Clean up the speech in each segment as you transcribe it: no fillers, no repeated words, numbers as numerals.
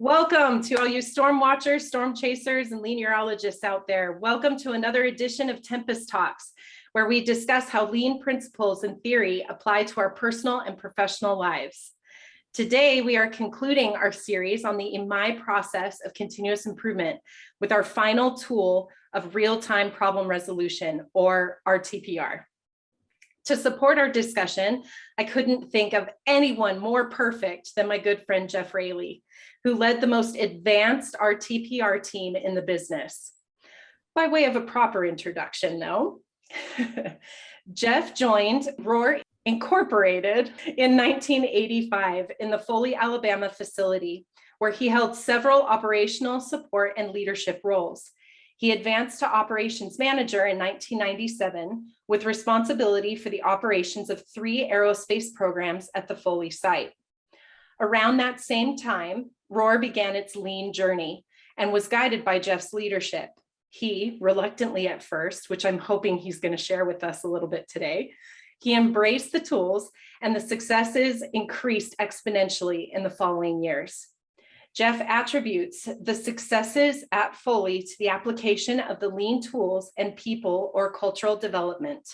Welcome to all you storm watchers, storm chasers, and Leanierologists out there. Welcome to another edition of Tempest Talks, where we discuss how lean principles and theory apply to our personal and professional lives. Today, we are concluding our series on the Imai process of continuous improvement with our final tool of real-time problem resolution, or RTPR. To support our discussion, I couldn't think of anyone more perfect than my good friend, Jeff Raley, who led the most advanced RTPR team in the business. By way of a proper introduction, though, Jeff joined Rohr Incorporated in 1985 in the Foley, Alabama facility, where he held several operational support and leadership roles. He advanced to operations manager in 1997 with responsibility for the operations of 3 aerospace programs at the Foley site. Around that same time, Rohr began its lean journey and was guided by Jeff's leadership. He, reluctantly at first, which I'm hoping he's going to share with us a little bit today, he embraced the tools and the successes increased exponentially in the following years. Jeff attributes the successes at Foley to the application of the lean tools and people or cultural development,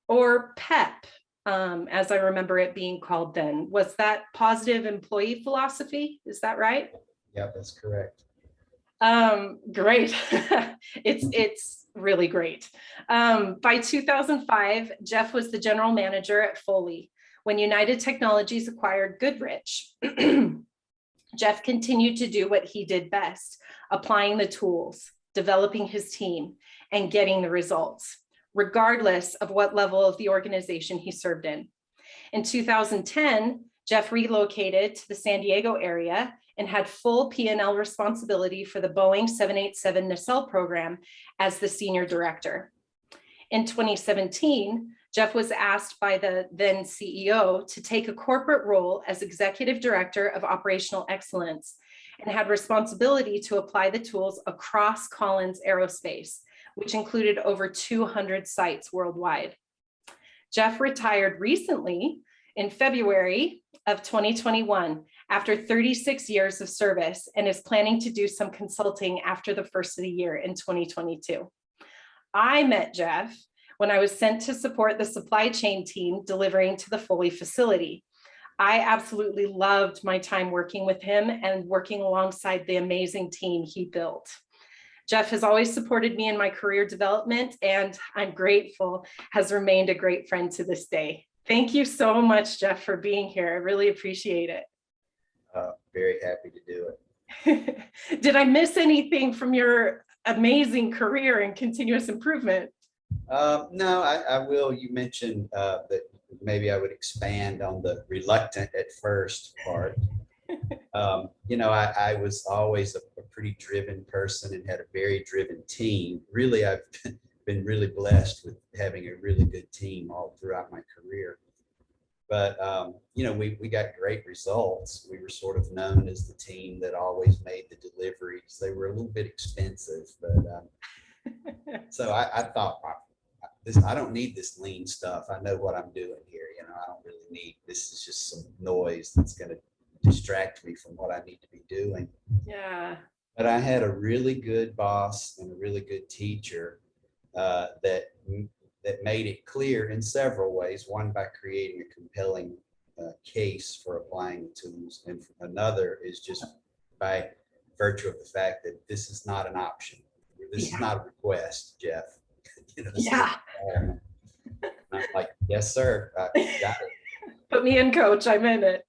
or PEP, as I remember it being called then. Was that positive employee philosophy? Is that right? Yeah, that's correct. Great. It's really great. By 2005, Jeff was the general manager at Foley. When United Technologies acquired Goodrich, Jeff continued to do what he did best, applying the tools, developing his team, and getting the results, regardless of what level of the organization he served in. In 2010, Jeff relocated to the San Diego area and had full P&L responsibility for the Boeing 787 nacelle program as the senior director. In 2017, Jeff was asked by the then CEO to take a corporate role as executive director of operational excellence and had responsibility to apply the tools across Collins Aerospace, which included over 200 sites worldwide. Jeff retired recently in February of 2021 after 36 years of service and is planning to do some consulting after the first of the year in 2022. I met Jeff when I was sent to support the supply chain team delivering to the Foley facility. I absolutely loved my time working with him and working alongside the amazing team he built. Jeff has always supported me in my career development, and I'm grateful has remained a great friend to this day. Thank you so much, Jeff, for being here. I really appreciate it. Very happy to do it. Did I miss anything from your amazing career and continuous improvement? No, I will. You mentioned that maybe I would expand on the reluctant at first part. I was always a pretty driven person and had a very driven team. Really, I've been really blessed with having a really good team all throughout my career. But, we got great results. We were sort of known as the team that always made the deliveries. They were a little bit expensive, but so I thought, I don't need this lean stuff. I know what I'm doing here. I don't really need, this is just some noise that's going to distract me from what I need to be doing. Yeah. But I had a really good boss and a really good teacher that made it clear in several ways. One, by creating a compelling case for applying the tools, and another is just by virtue of the fact that this is not an option. This is not a request, Jeff. Yeah. I'm like, yes, sir. I got it. Put me in, coach. I'm in it.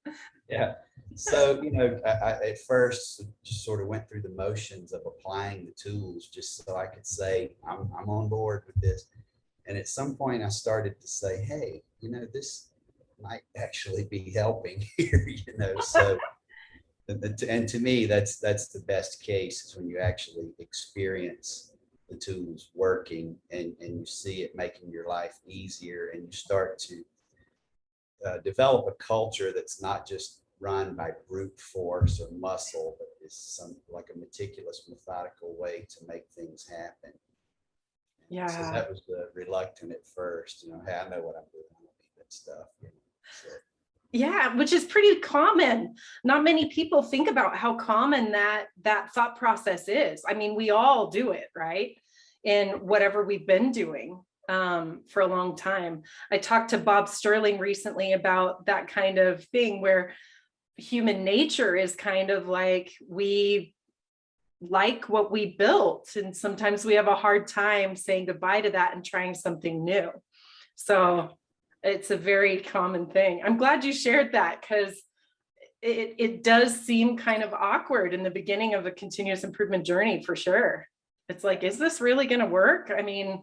Yeah. So, I at first just sort of went through the motions of applying the tools just so I could say, I'm on board with this. And at some point I started to say, hey, this might actually be helping here, so, and to me, that's the best case, is when you actually experience the tools working and you see it making your life easier, and you start to develop a culture that's not just run by brute force or muscle, but is like a meticulous, methodical way to make things happen. Yeah. So that was the reluctant at first, hey, I know what I'm doing. I don't need that stuff. So. Yeah, which is pretty common. Not many people think about how common that thought process is. I mean, we all do it, right? In whatever we've been doing for a long time. I talked to Bob Sterling recently about that kind of thing where human nature is kind of like we like what we built, and sometimes we have a hard time saying goodbye to that and trying something new. So it's a very common thing. I'm glad you shared that, because it does seem kind of awkward in the beginning of a continuous improvement journey, for sure. It's like, is this really going to work? I mean,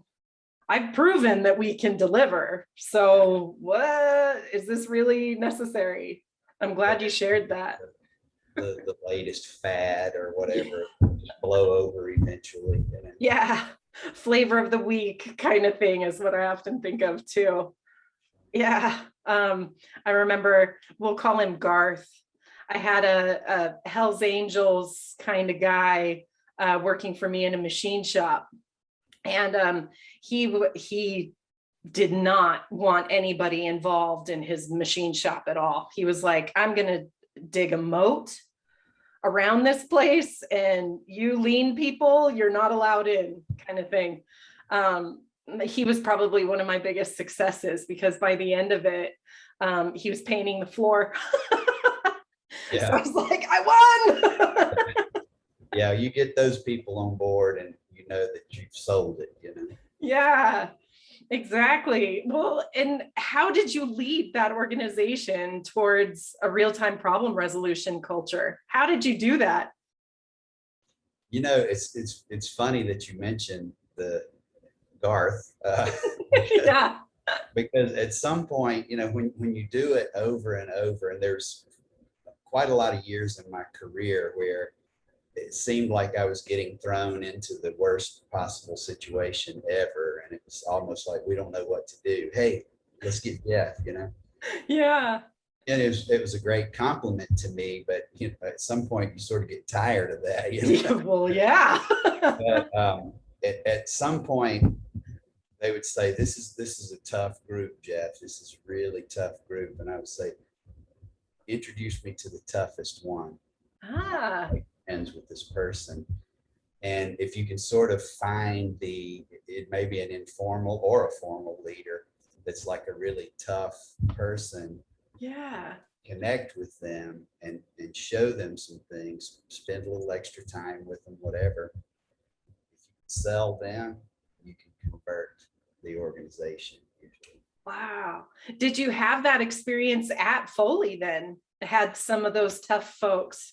I've proven that we can deliver. So what is this really necessary? I'm glad you shared that. The latest fad or whatever just blow over eventually. You know? Yeah. Flavor of the week kind of thing is what I often think of too. Yeah. I remember, we'll call him Garth. I had a Hell's Angels kind of guy working for me in a machine shop. And he did not want anybody involved in his machine shop at all. He was like, I'm going to dig a moat around this place, and you lean people, you're not allowed in, kind of thing. He was probably one of my biggest successes, because by the end of it, he was painting the floor. Yeah. So I was like, I won. Yeah, you get those people on board and you know that you've sold it, you know. Yeah, exactly. Well, and how did you lead that organization towards a real-time problem resolution culture? How did you do that? You know, it's funny that you mentioned the Garth, Yeah. because at some point, you know, when you do it over and over, and there's quite a lot of years in my career where it seemed like I was getting thrown into the worst possible situation ever. And it was almost like, we don't know what to do. Hey, let's get Jeff, you know? Yeah. And it was a great compliment to me, but you know, at some point you sort of get tired of that. You know? Well, yeah. But at some point they would say, this is a tough group, Jeff. This is a really tough group. And I would say, introduce me to the toughest one. Ah, Ends with this person. And if you can sort of find it may be an informal or a formal leader that's like a really tough person, yeah. connect with them and show them some things, spend a little extra time with them, whatever. If you can sell them, you can convert the organization usually. Wow. Did you have that experience at Foley then? Had some of those tough folks?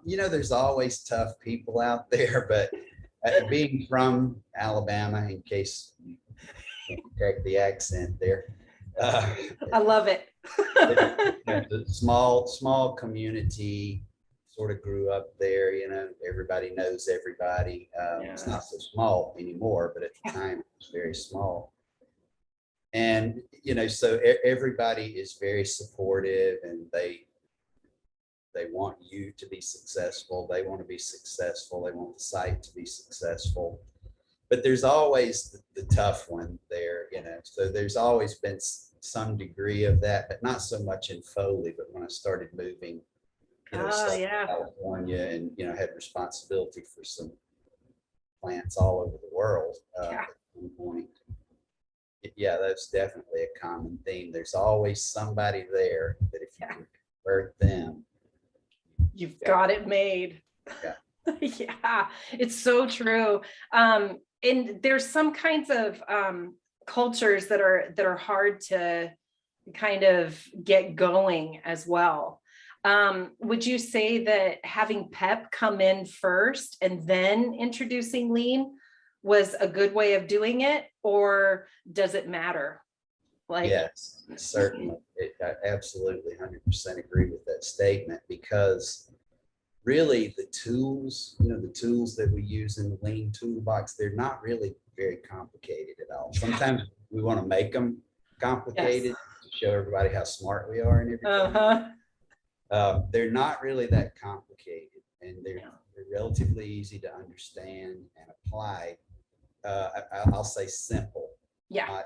You know, there's always tough people out there, but being from Alabama, in case you check the accent there, I love it. the small community, sort of grew up there. You know, everybody knows everybody. It's not so small anymore, but at the time it was very small. And you know, so everybody is very supportive, and they want you to be successful. They want to be successful. They want the site to be successful. But there's always the tough one there, you know. So there's always been some degree of that, but not so much in Foley. But when I started moving, you know, to California, and you know, had responsibility for some plants all over the world at one point. Yeah, that's definitely a common theme. There's always somebody there that if you can convert them, you've got it made. Yeah. Yeah, it's so true. And there's some kinds of cultures that are hard to kind of get going as well. Would you say that having PEP come in first and then introducing lean was a good way of doing it, or does it matter? Like, yes, certainly. I absolutely 100% agree with that statement, because really the tools, you know, the tools that we use in the lean toolbox, they're not really very complicated at all. Sometimes we want to make them complicated to show everybody how smart we are and everything. They're not really that complicated, and they're relatively easy to understand and apply. I'll say simple. Yeah.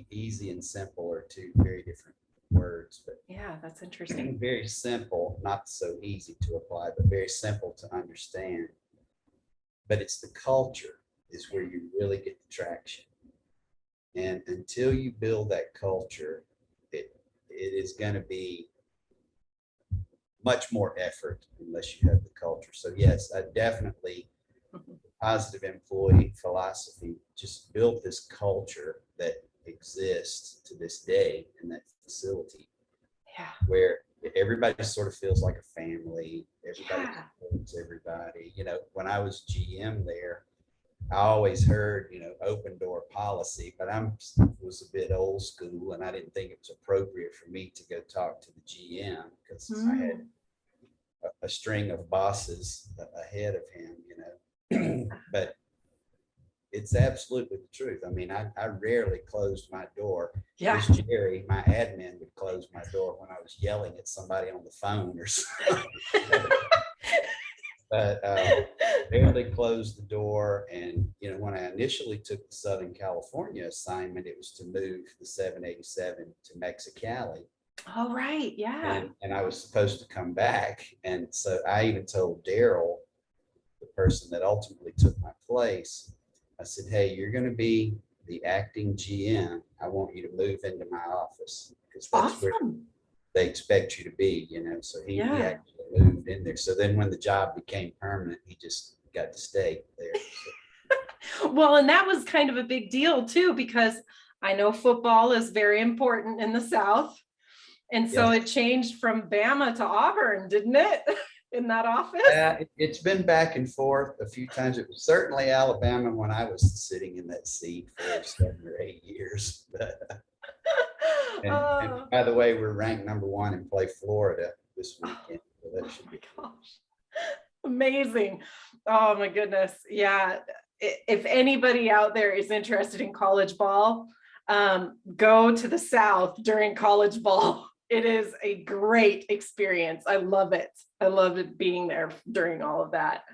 Easy and simple are two very different words, but Yeah, that's interesting. very simple, not so easy to apply, but very simple to understand. But it's the culture is where you really get the traction. And until you build that culture, it is going to be much more effort unless you have the culture. So yes, I definitely positive employee philosophy just built this culture that exists to this day in that facility, Yeah. where everybody sort of feels like a family. Everybody Yeah. supports everybody. You know, when I was GM there, I always heard, you know, open door policy, but was a bit old school, and I didn't think it was appropriate for me to go talk to the GM because I had a string of bosses ahead of him, you know. But it's absolutely the truth. I mean, I rarely closed my door. Yeah. Miss Jerry, my admin, would close my door when I was yelling at somebody on the phone or something. But barely closed the door. And, you know, when I initially took the Southern California assignment, it was to move the 787 to Mexicali. Oh, right. Yeah. And I was supposed to come back. And so I even told Daryl, the person that ultimately took my place, I said, hey, you're going to be the acting GM. I want you to move into my office because that's where Awesome. they expect you to be, you know. So he Yeah. actually moved in there. So then when the job became permanent, he just got to stay there. Well, and that was kind of a big deal too, because I know football is very important in the South. And so Yes. it changed from Bama to Auburn, didn't it? In that office? It's been back and forth a few times. It was certainly Alabama when I was sitting in that seat for 7 or 8 years. And by the way, we're ranked #1 and play Florida this weekend. So that should be gosh. Amazing. Oh my goodness. Yeah. If anybody out there is interested in college ball, go to the South during college ball. It is a great experience. I love it. I love it being there during all of that.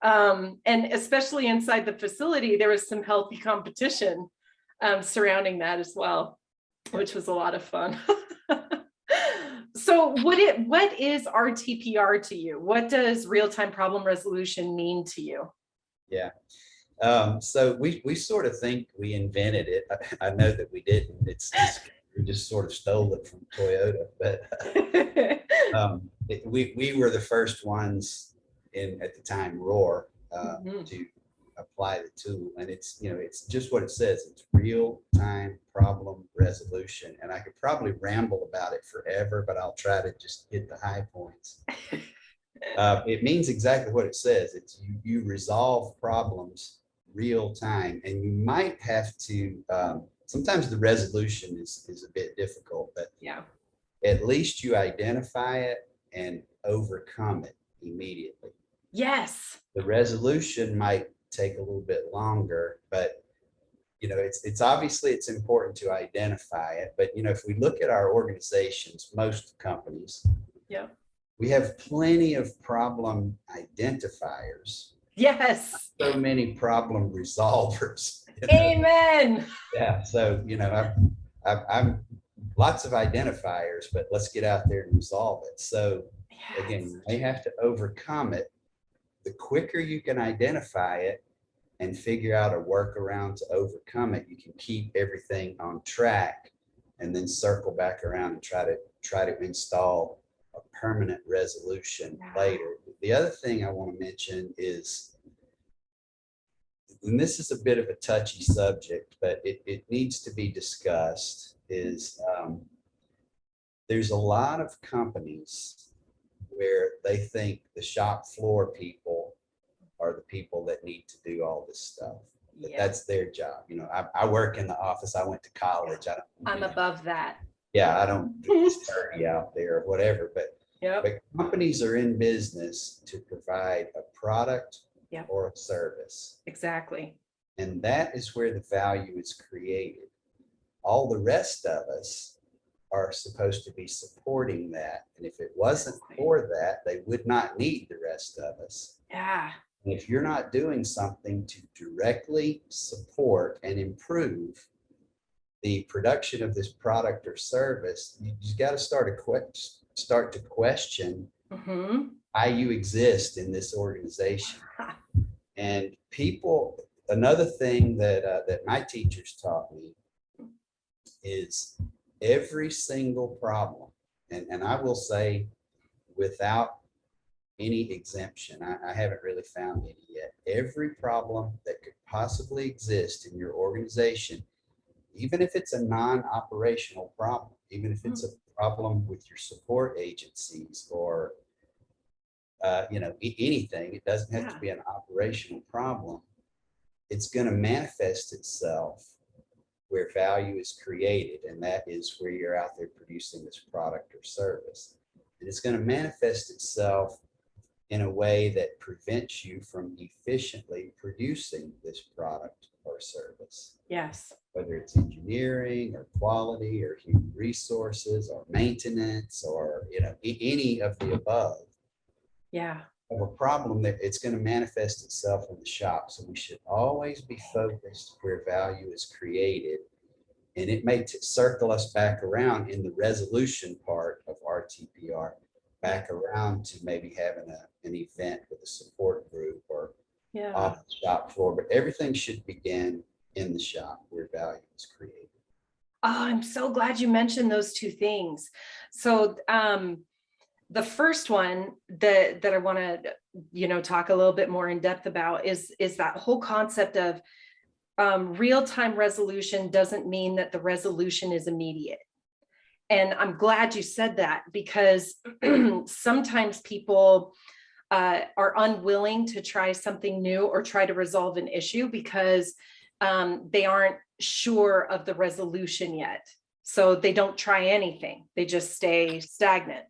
And especially inside the facility, there was some healthy competition surrounding that as well, which was a lot of fun. So what is RTPR to you? What does real-time problem resolution mean to you? Yeah. So we sort of think we invented it. I know that we didn't. We just sort of stole it from Toyota, but we were the first ones at the time, Rohr, to apply the tool. And it's, you know, it's just what it says. It's real-time problem resolution. And I could probably ramble about it forever, but I'll try to just hit the high points. It means exactly what it says. It's you resolve problems real time, and you might have to, sometimes the resolution is a bit difficult, but yeah, at least you identify it and overcome it immediately. Yes. The resolution might take a little bit longer, but you know, it's obviously it's important to identify it. But you know, if we look at our organizations, most companies, yeah, we have plenty of problem identifiers. Yes. So many problem resolvers. You know? Amen. Yeah. So, you know, I'm lots of identifiers, but let's get out there and resolve it. So again, you may have to overcome it. The quicker you can identify it and figure out a workaround to overcome it, you can keep everything on track and then circle back around and try to install a permanent resolution later. The other thing I want to mention is, and this is a bit of a touchy subject, but it needs to be discussed, is there's a lot of companies where they think the shop floor people are the people that need to do all this stuff. That's their job. You know, I work in the office. I went to college. I'm above that. Yeah, I don't do study out there or whatever, but companies are in business to provide a product or a service. Exactly. And that is where the value is created. All the rest of us are supposed to be supporting that. And if it wasn't for that, they would not need the rest of us. Yeah. And if you're not doing something to directly support and improve the production of this product or service, you just got to start to question why you exist in this organization. And people, another thing that my teachers taught me is every single problem, and I will say without any exemption, I haven't really found any yet, every problem that could possibly exist in your organization, even if it's a non-operational problem, even if it's a problem with your support agencies or anything, it doesn't have to be an operational problem. It's going to manifest itself where value is created, and that is where you're out there producing this product or service. And it's going to manifest itself in a way that prevents you from efficiently producing this product or service. Yes. Whether it's engineering or quality or human resources or maintenance or any of the above. Yeah. Of a problem that it's going to manifest itself in the shop. So we should always be focused where value is created. And it may circle us back around in the resolution part of RTPR, back around to maybe having an event with a support group or off the shop floor. But everything should begin in the shop where value is created. Oh, I'm so glad you mentioned those two things. So the first one that I want to, talk a little bit more in depth about is that whole concept of real-time resolution doesn't mean that the resolution is immediate. And I'm glad you said that, because sometimes people are unwilling to try something new or try to resolve an issue because they aren't sure of the resolution yet. So they don't try anything. They just stay stagnant.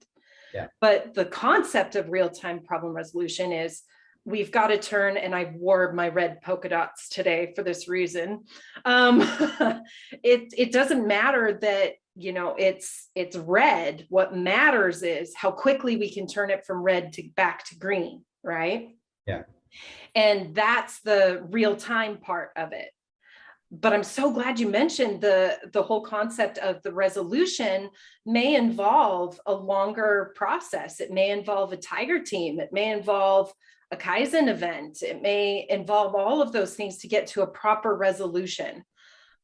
Yeah. But the concept of real-time problem resolution is we've got to turn, and I wore my red polka dots today for this reason. It doesn't matter that, it's red. What matters is how quickly we can turn it from red to back to green, right? Yeah. And that's the real-time part of it. But I'm so glad you mentioned the whole concept of the resolution may involve a longer process. It may involve a tiger team. It may involve a Kaizen event. It may involve all of those things to get to a proper resolution.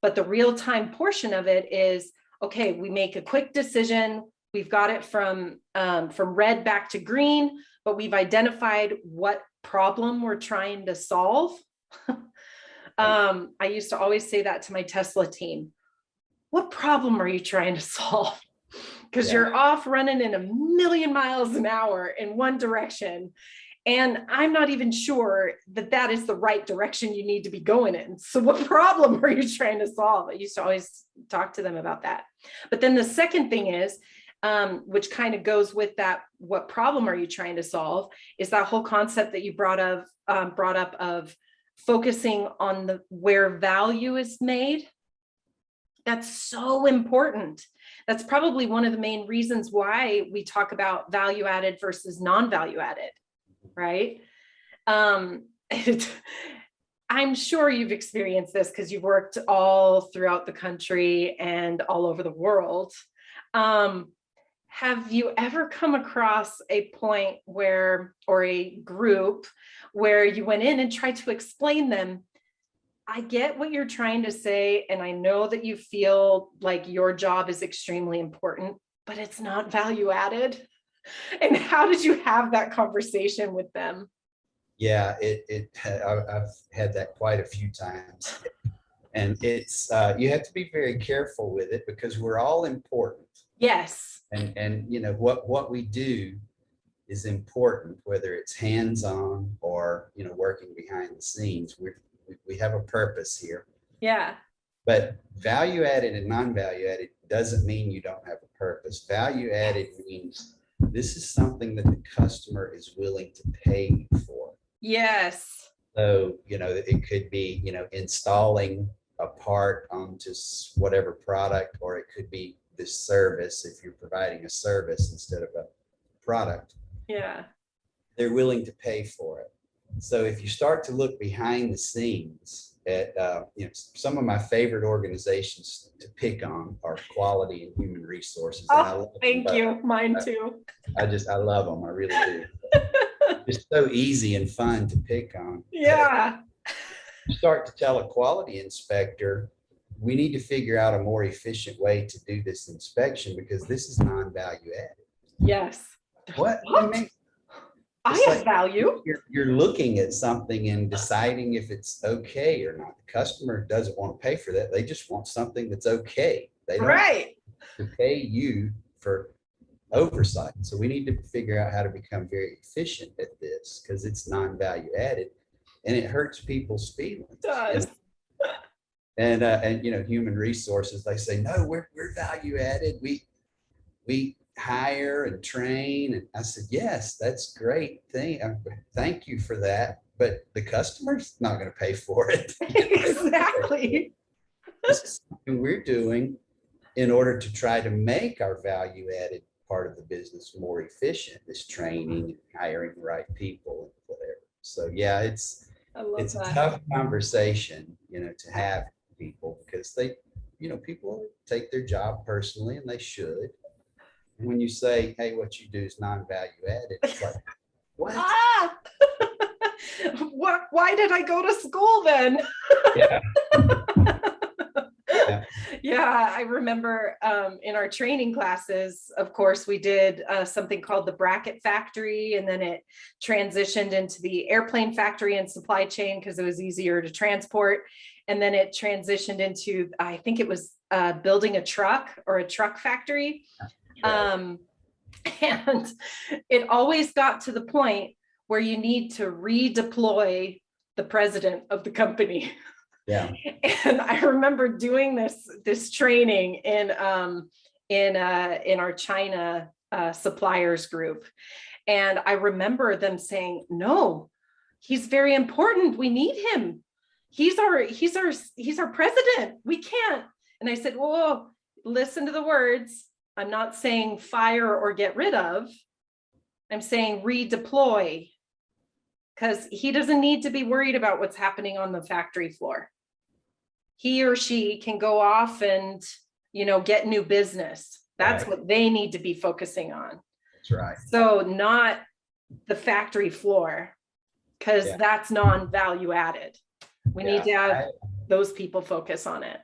But the real-time portion of it is, okay, we make a quick decision. We've got it from red back to green, but we've identified what problem we're trying to solve. I used to always say that to my Tesla team. What problem are you trying to solve? Because you're off running in 1,000,000 miles an hour in one direction. And I'm not even sure that is the right direction you need to be going in. So what problem are you trying to solve? I used to always talk to them about that. But then the second thing is, which kind of goes with that, what problem are you trying to solve, is that whole concept that you brought up of focusing on where value is made. That's so important. That's probably one of the main reasons why we talk about value added versus non-value added, right? I'm sure you've experienced this because you've worked all throughout the country and all over the world. Have you ever come across a point or a group where you went in and tried to explain them, I get what you're trying to say, and I know that you feel like your job is extremely important, but it's not value added? And how did you have that conversation with them? Yeah, I've had that quite a few times. And it's, you have to be very careful with it because we're all important. Yes. And what we do is important, whether it's hands-on or, working behind the scenes. We have a purpose here. Yeah. But value added and non-value added doesn't mean you don't have a purpose. Value added means this is something that the customer is willing to pay for. Yes. So, it could be, installing a part onto whatever product, or it could be this service if you're providing a service instead of a product. Yeah. They're willing to pay for it. So if you start to look behind the scenes at, some of my favorite organizations to pick on are quality and human resources. And I Oh, love them, thank but you. Mine too. I love them. I really do. It's so easy and fun to pick on. Yeah. You start to tell a quality inspector, we need to figure out a more efficient way to do this inspection because this is non-value added. Yes. What? I It's have like value. you're looking at something and deciding if it's okay or not. The customer doesn't want to pay for that. They just want something that's okay. They don't Right. to pay you for oversight. So we need to figure out how to become very efficient at this because it's non-value added and it hurts people's feelings. It does. And human resources, they say, no, we're value added. We hire and train. And I said, yes, that's great thing. Thank you for that. But the customer's not going to pay for it. Exactly. This is something we're doing in order to try to make our value added part of the business more efficient, this training and hiring the right people and whatever. So yeah, it's a tough conversation, to have people because people take their job personally and they should. And when you say, hey, what you do is non-value added, it's like, what? Why did I go to school then? Yeah. Yeah, I remember in our training classes, of course, we did something called the bracket factory, and then it transitioned into the airplane factory and supply chain because it was easier to transport. And then it transitioned into, I think it was building a truck or a truck factory. And it always got to the point where you need to redeploy the president of the company. Yeah. And I remember doing this training in our China suppliers group. And I remember them saying, no, he's very important. We need him. He's our president. We can't. And I said, whoa, listen to the words. I'm not saying fire or get rid of. I'm saying redeploy, because he doesn't need to be worried about what's happening on the factory floor. He or she can go off and, get new business. That's what they need to be focusing on. That's right. So not the factory floor, because that's non-value added. We need to have those people focus on it.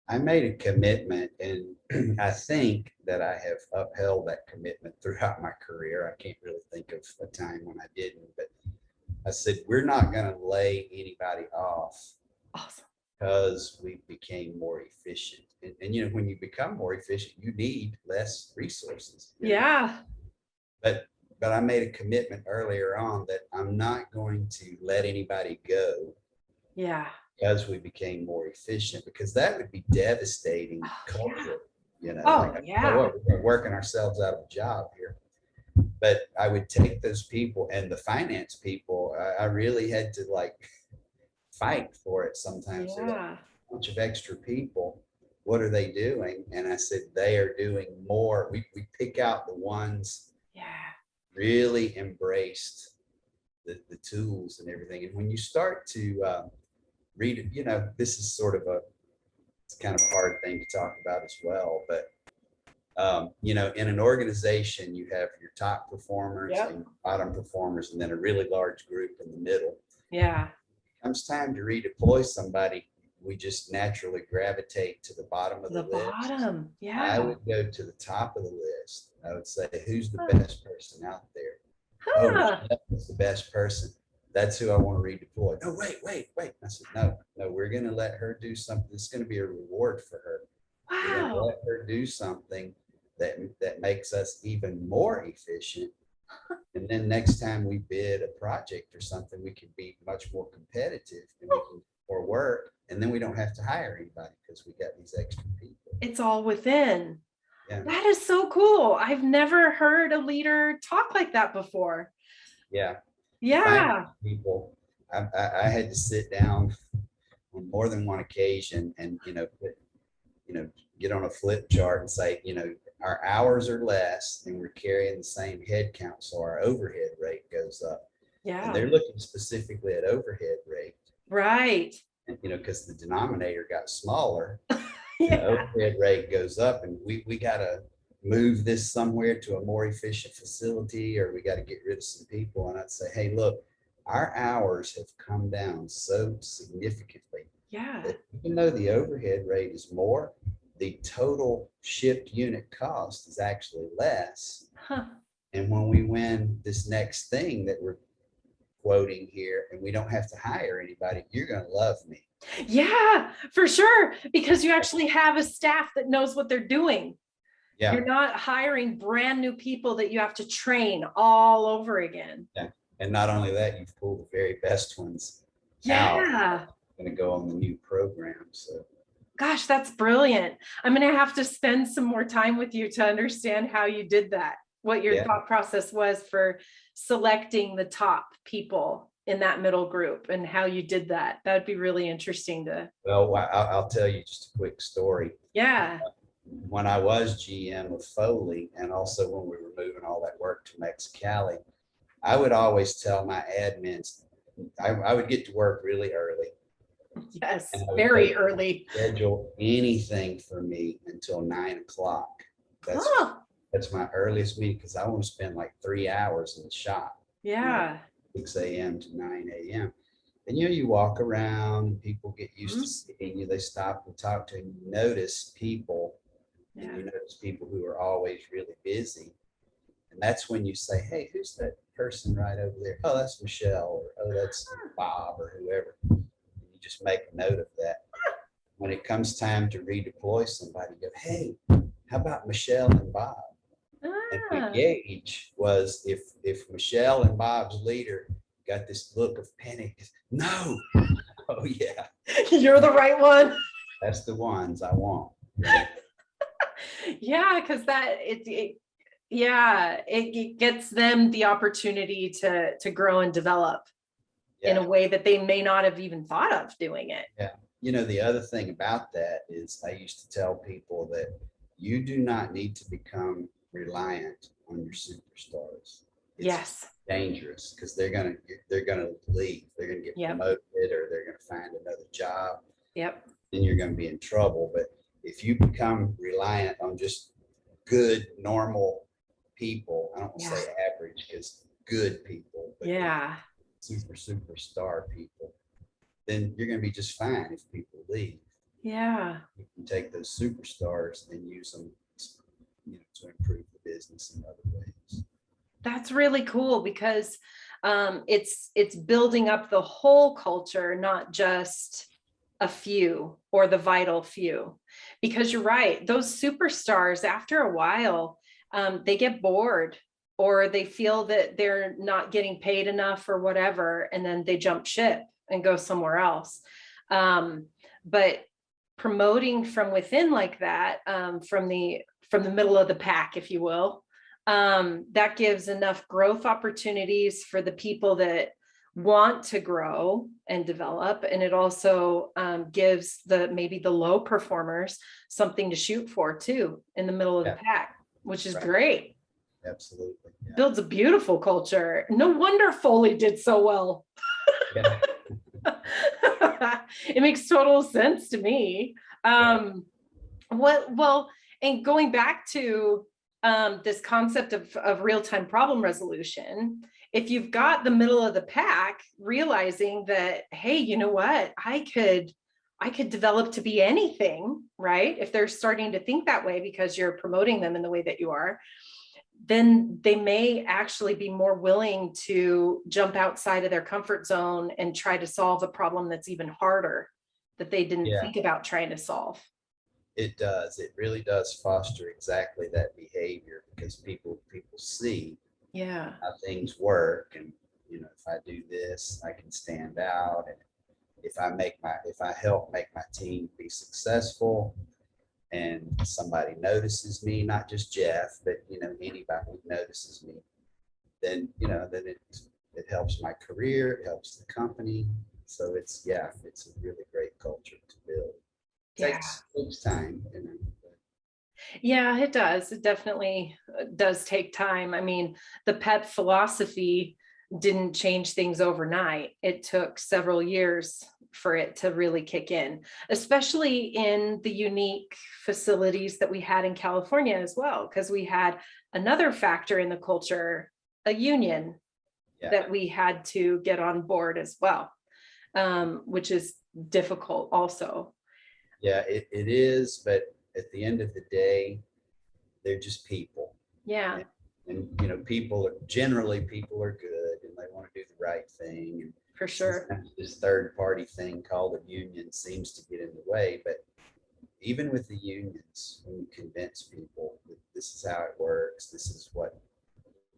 I made a commitment, and I think that I have upheld that commitment throughout my career. I can't really think of a time when I didn't, but I said, we're not going to lay anybody off. Awesome. Because we became more efficient. And when you become more efficient, you need less resources. Yeah. But I made a commitment earlier on that I'm not going to let anybody go. Yeah. Because we became more efficient, because that would be devastating culture. We're working ourselves out of a job here. But I would take those people and the finance people. I really had to fight for it sometimes. Yeah. A bunch of extra people. What are they doing? And I said, they are doing more. We pick out the ones really embraced the tools and everything. And when you start to read it, this is sort of it's kind of a hard thing to talk about as well. But, in an organization, you have your top performers and bottom performers, and then a really large group in the middle. Yeah. Comes time to redeploy somebody, we just naturally gravitate to the bottom of the list. Yeah. I would go to the top of the list. I would say, who's the best person out there? Oh, that's the best person. That's who I want to redeploy. No, wait. I said, no, we're going to let her do something. It's going to be a reward for her. Wow. We're going to let her do something that makes us even more efficient. And then next time we bid a project or something, we can be much more competitive and we can do more work. And then we don't have to hire anybody because we got these extra people. It's all within. Yeah. That is so cool. I've never heard a leader talk like that before. Yeah. Yeah. People, I had to sit down on more than one occasion and, get on a flip chart and say, our hours are less and we're carrying the same head count. So our overhead rate goes up. Yeah. And they're looking specifically at overhead rate. Right. And, because the denominator got smaller, Yeah. the overhead rate goes up, and we got to move this somewhere to a more efficient facility, or we got to get rid of some people. And I'd say, hey, look, our hours have come down so significantly Yeah. that even though the overhead rate is more, the total shipped unit cost is actually less. Huh. And when we win this next thing that we're quoting here, and we don't have to hire anybody, you're going to love me. Yeah, for sure. Because you actually have a staff that knows what they're doing. Yeah. You're not hiring brand new people that you have to train all over again. Yeah. And not only that, you've pulled the very best ones out. Yeah. Going to go on the new program. So, gosh, that's brilliant. I'm going to have to spend some more time with you to understand how you did that, what your thought process was for selecting the top people in that middle group and how you did that. That would be really interesting to. Well, I'll tell you just a quick story. Yeah. When I was GM of Foley, and also when we were moving all that work to Mexicali, I would always tell my admins, I would get to work really early. Yes, very early. Schedule anything for me until 9 o'clock. That's my earliest meeting, because I want to spend like 3 hours in the shop. Yeah. 6 a.m. to 9 a.m. And you walk around, people get used to seeing you, they stop and talk to you, and you notice people, and you notice people who are always really busy. And that's when you say, hey, who's that person right over there? Oh, that's Michelle, or oh, that's Bob, or whoever. And you just make a note of that. When it comes time to redeploy somebody, you go, hey, how about Michelle and Bob? And the gauge was if Michelle and Bob's leader got this look of panic, no, oh yeah, you're the right one. That's the ones I want. Yeah, because it gets them the opportunity to grow and develop in a way that they may not have even thought of doing it. Yeah. The other thing about that is I used to tell people that you do not need to become reliant on your superstars. It's dangerous, because they're gonna leave. They're gonna get promoted, or they're gonna find another job. Yep. Then you're gonna be in trouble. But if you become reliant on just good, normal people, I don't want to say average, because good people, but superstar people, then you're going to be just fine if people leave. Yeah. You can take those superstars and use them, to improve the business in other ways. That's really cool, because it's building up the whole culture, not just a few or the vital few. Because you're right, those superstars, after a while, they get bored, or they feel that they're not getting paid enough or whatever, and then they jump ship and go somewhere else. But promoting from within like that, from the middle of the pack, if you will, that gives enough growth opportunities for the people that want to grow and develop. And it also gives maybe the low performers something to shoot for too, in the middle of the pack, which is great. Absolutely. Yeah. Builds a beautiful culture. No wonder Foley did so well. It makes total sense to me. And going back to this concept of real-time problem resolution, if you've got the middle of the pack realizing that, hey, you know what, I could develop to be anything, right? If they're starting to think that way because you're promoting them in the way that you are, then they may actually be more willing to jump outside of their comfort zone and try to solve a problem that's even harder, that they didn't think about trying to solve. It does. It really does foster exactly that behavior, because people see how things work, and if I do this, I can stand out, and if I help make my team be successful, and somebody notices me, not just Jeff, but anybody who notices me, then it helps my career, it helps the company. So it's a really great culture to build. Takes time. Yeah, it does. It definitely does take time. I mean, the PEP philosophy didn't change things overnight. It took several years for it to really kick in, especially in the unique facilities that we had in California as well, because we had another factor in the culture, a union that we had to get on board as well, which is difficult also. Yeah, it is, but at the end of the day, they're just people. Yeah. And you know, people are generally good and they want to do the right thing. And for sure. This third party thing called a union seems to get in the way. But even with the unions, when you convince people that this is how it works, this is what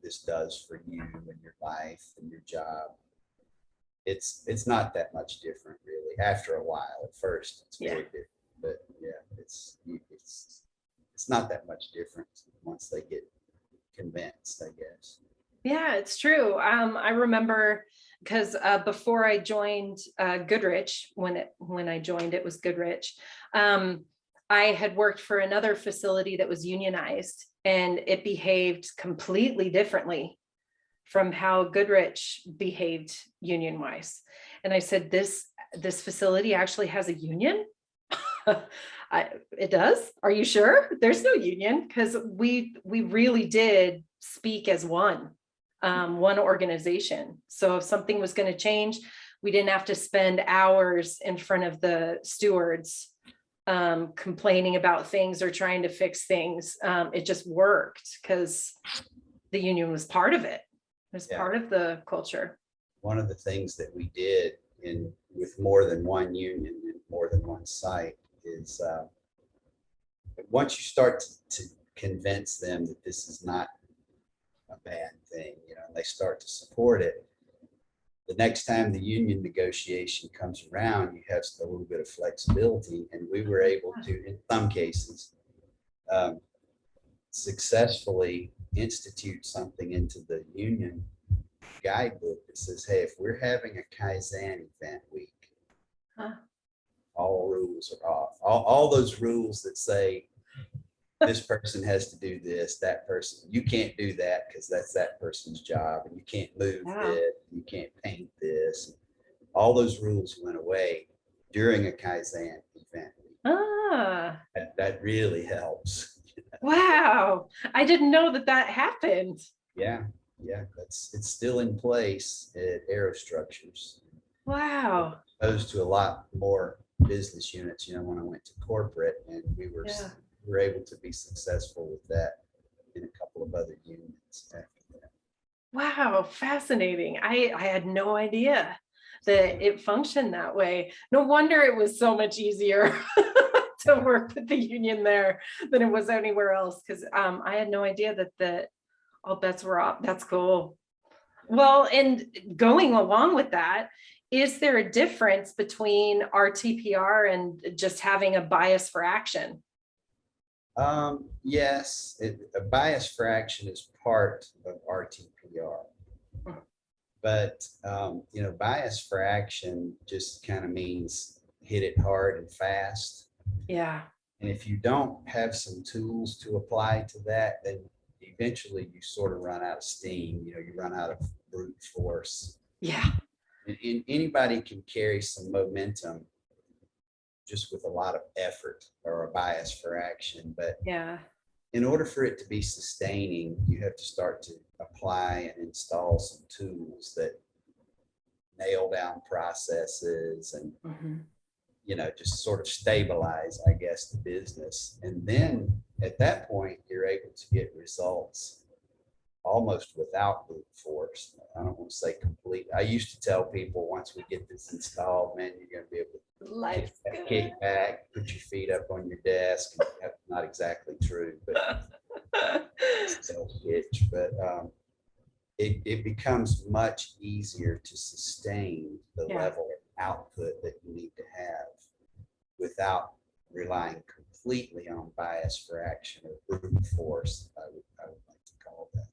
this does for you and your life and your job, it's not that much different really. After a while, at first it's very different, but yeah, it's not that much different once they get convinced, I guess. Yeah, it's true. I remember because before I joined Goodrich, when I joined, it was Goodrich. I had worked for another facility that was unionized, and it behaved completely differently from how Goodrich behaved union-wise. And I said, this facility actually has a union? It does? Are you sure? There's no union, because we really did speak as one organization. So if something was going to change, we didn't have to spend hours in front of the stewards complaining about things or trying to fix things. It just worked because the union was part of it. It was part of the culture. One of the things that we did with more than one union and more than one site is once you start to convince them that this is not a bad thing, you know, and they start to support it, the next time the union negotiation comes around, you have a little bit of flexibility. And we were able to, in some cases, successfully institute something into the union guidebook that says, hey, if we're having a Kaizen event week, all rules are off. All those rules that say this person has to do this, that person, you can't do that because that's that person's job, and you can't move this, you can't paint this. All those rules went away during a Kaizen event. That really helps. Wow. I didn't know that happened. Yeah. It's still in place at Aerostructures. Wow. Opposed to a lot more business units, you know, when I went to corporate, and we were able to be successful with that in a couple of other units after that. Wow, fascinating. I had no idea that it functioned that way. No wonder it was so much easier to work with the union there than it was anywhere else, because I had no idea that all bets were off. That's cool. Well, and going along with that, is there a difference between RTPR and just having a bias for action? Yes, a bias for action is part of RTPR, but you know, bias for action just kind of means hit it hard and fast. Yeah. And if you don't have some tools to apply to that, then eventually you sort of run out of steam. You know, you run out of brute force. Yeah. And anybody can carry some momentum just with a lot of effort or a bias for action. But in order for it to be sustaining, you have to start to apply and install some tools that nail down processes and, you know, just sort of stabilize, I guess, the business. And then at that point, you're able to get results almost without brute force. I don't want to say complete. I used to tell people, once we get this installed, man, you're going to be able to kick back, put your feet up on your desk. And that's not exactly true, but self-pitch. But it becomes much easier to sustain the level of output that you need to have without relying completely on bias for action or brute force, I would like to call that.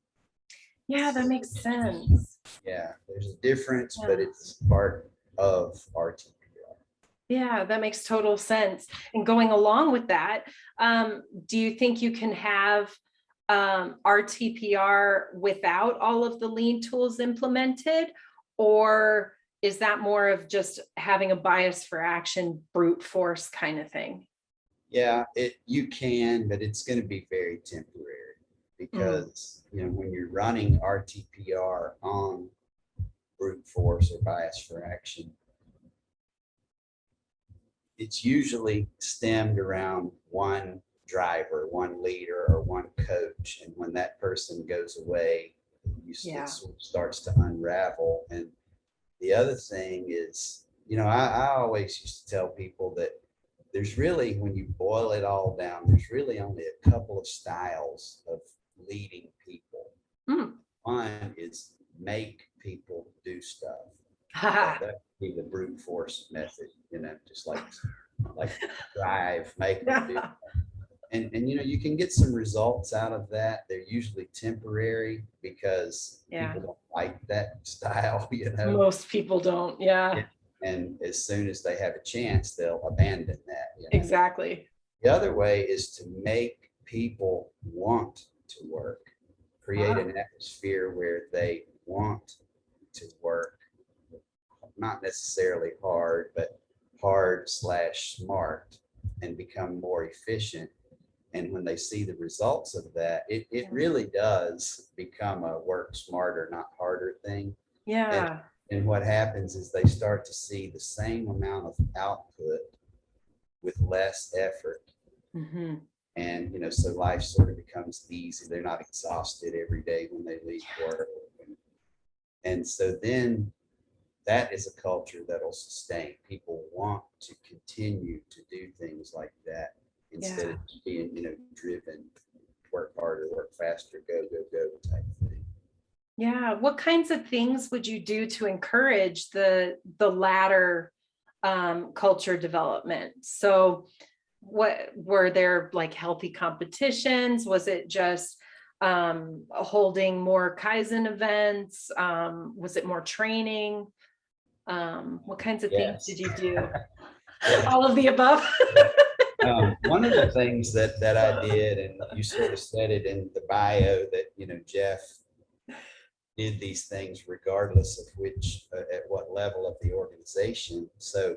Yeah, that makes sense. Yeah, there's a difference, but it's part of RTPR. Yeah, that makes total sense. And going along with that, do you think you can have RTPR without all of the lean tools implemented? Or is that more of just having a bias for action, brute force kind of thing? Yeah, you can, but it's going to be very temporary because, when you're running RTPR on brute force or bias for action, it's usually stemmed around one driver, one leader, or one coach. And when that person goes away, it sort of starts to unravel. And the other thing is, I always used to tell people that there's really, when you boil it all down, there's really only a couple of styles of leading people. One is make people do stuff. That would be the brute force method, just like drive, make them do. And you can get some results out of that. They're usually temporary because people don't like that style, Most people don't. Yeah. And as soon as they have a chance, they'll abandon that. Exactly. The other way is to make people want to work, create an atmosphere where they want to work, not necessarily hard, but hard/smart, and become more efficient. And when they see the results of that, it really does become a work smarter, not harder thing. Yeah. And what happens is they start to see the same amount of output with less effort. And, so life sort of becomes easy. They're not exhausted every day when they leave work. And so then that is a culture that'll sustain. People want to continue to do things like that instead of being, driven, work harder, work faster, go, go, go type thing. Yeah. What kinds of things would you do to encourage the latter culture development? So what were there, like healthy competitions? Was it just holding more Kaizen events? Was it more training? What kinds of things did you do? All of the above. One of the things that I did, and you sort of said it in the bio, that Jeff did these things regardless of at what level of the organization. So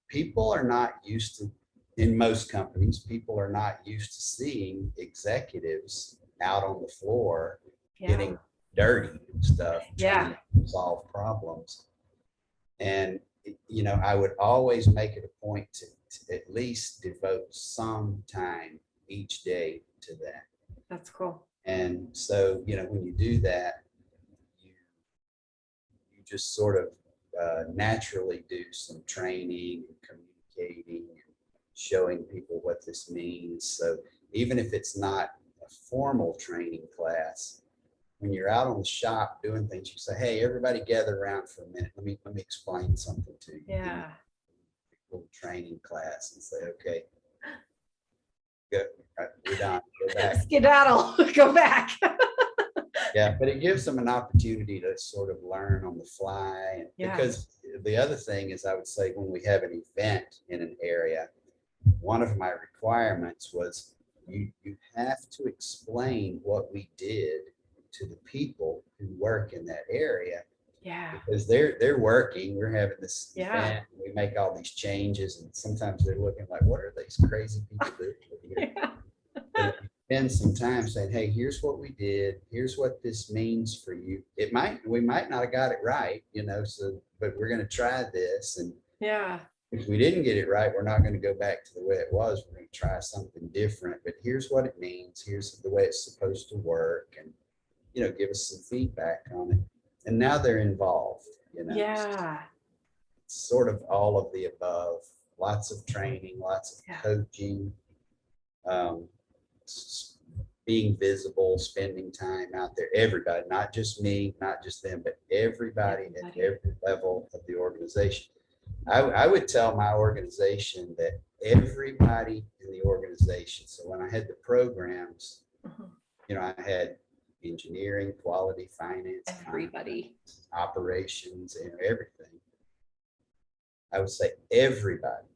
people are not used to, in most companies, people are not used to seeing executives out on the floor getting dirty and stuff, trying to solve problems. And, I would always make it a point to at least devote some time each day to that. That's cool. And so, when you do that, you just sort of naturally do some training and communicating and showing people what this means. So even if it's not a formal training class, when you're out on the shop doing things, you say, hey, everybody gather around for a minute. Let me explain something to you. Yeah. A little training class and say, okay, go, we're done. Go back. Skedaddle, go back. Yeah, but it gives them an opportunity to sort of learn on the fly. And because the other thing is, I would say, when we have an event in an area, one of my requirements was you have to explain what we did to the people who work in that area. Yeah. Because they're working, we're having this event, we make all these changes, and sometimes they're looking like, what are these crazy people doing? But if you spend some time saying, hey, here's what we did, here's what this means for you. We might not have got it right, but we're going to try this. And if we didn't get it right, we're not going to go back to the way it was. We're going to try something different, but here's what it means. Here's the way it's supposed to work, and, give us some feedback on it. And now they're involved, Yeah. It's sort of all of the above, lots of training, lots of coaching, being visible, spending time out there, everybody, not just me, not just them, but everybody at every level of the organization. I would tell my organization that everybody in the organization, so when I had the programs, I had engineering, quality, finance, everybody, operations, and everything. I would say everybody.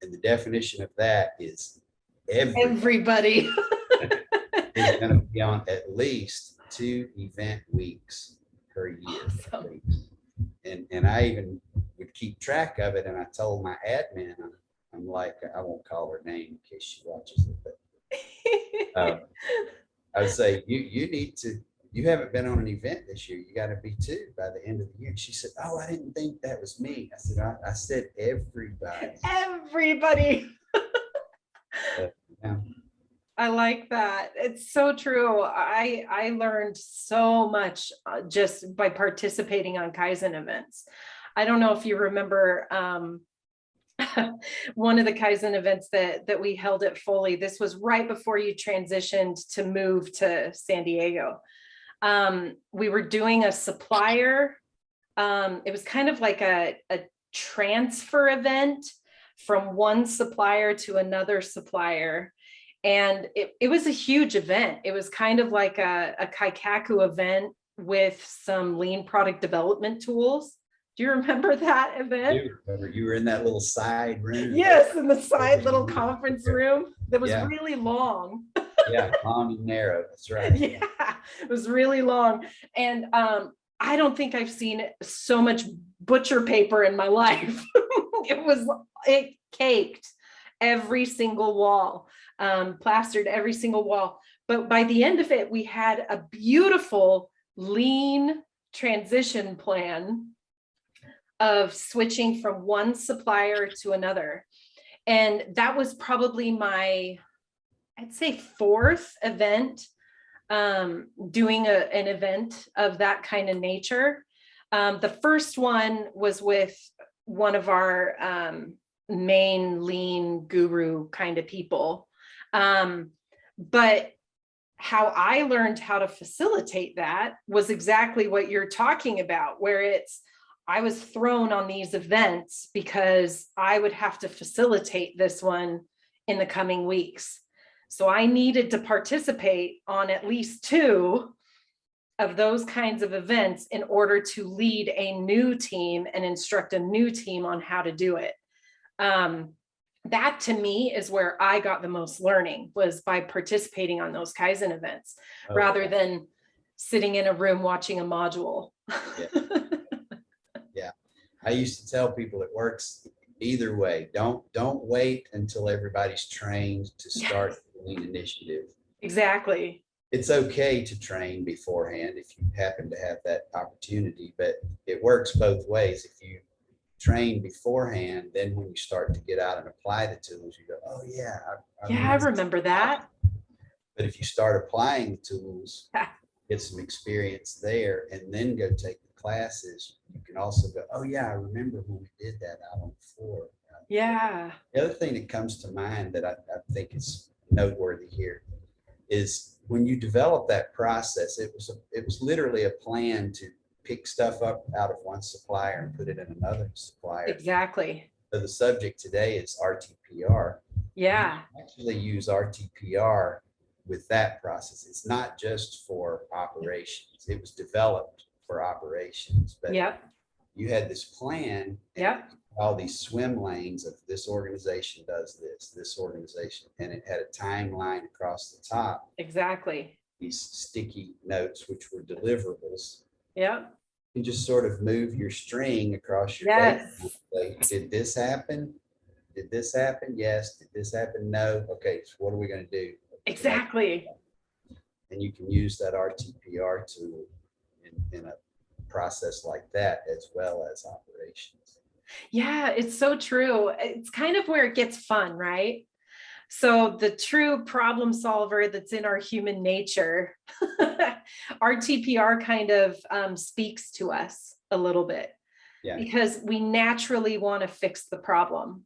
And the definition of that is everybody. is going to be on at least 2 event weeks per year. Awesome. And I even would keep track of it. And I told my admin, I'm like, I won't call her name in case she watches it, but I would say, you need to, you haven't been on an event this year. You got to be 2 by the end of the year. And she said, oh, I didn't think that was me. I said, everybody. Everybody. Yeah. I like that. It's so true. I learned so much just by participating on Kaizen events. I don't know if you remember one of the Kaizen events that we held at Foley. This was right before you transitioned to move to San Diego. We were doing a supplier. It was kind of like a transfer event from one supplier to another supplier. And it was a huge event. It was kind of like a Kaikaku event with some lean product development tools. Do you remember that event? I do remember. You were in that little side room. Yes, in the side little conference room that was Yeah. really long. Yeah, long and narrow. That's right. Yeah, it was really long. And I don't think I've seen so much butcher paper in my life. It caked every single wall, plastered every single wall. But by the end of it, we had a beautiful lean transition plan of switching from one supplier to another. And that was probably my, I'd say 4th event, doing an event of that kind of nature. The first one was with one of our main lean guru kind of people. But how I learned how to facilitate that was exactly what you're talking about, where I was thrown on these events because I would have to facilitate this one in the coming weeks. So I needed to participate on at least 2 of those kinds of events in order to lead a new team and instruct a new team on how to do it. That to me is where I got the most learning, was by participating on those Kaizen events, rather than sitting in a room watching a module. Yeah. Yeah. I used to tell people it works either way. Don't wait until everybody's trained to start the lean initiative. Exactly. It's okay to train beforehand if you happen to have that opportunity, but it works both ways. If you train beforehand, then when you start to get out and apply the tools, you go, oh yeah. I remember that. But if you start applying the tools, get some experience there, and then go take the classes, you can also go, oh yeah, I remember when we did that out on the floor. Yeah. The other thing that comes to mind that I think is noteworthy here is when you develop that process, it was literally a plan to pick stuff up out of one supplier and put it in another supplier. Exactly. So the subject today is RTPR. Yeah. You actually use RTPR with that process. It's not just for operations. It was developed for operations, but you had this plan. All these swim lanes of this organization does this organization, and it had a timeline across the top. Exactly. These sticky notes, which were deliverables. Yeah. You just sort of move your string across your Yes. data. Did this happen? Did this happen? Yes. Did this happen? No. Okay. So what are we going to do? Exactly. And you can use that RTPR tool in a process like that, as well as operations. Yeah, it's so true. It's kind of where it gets fun, right? So the true problem solver that's in our human nature, RTPR kind of speaks to us a little bit, because we naturally want to fix the problem.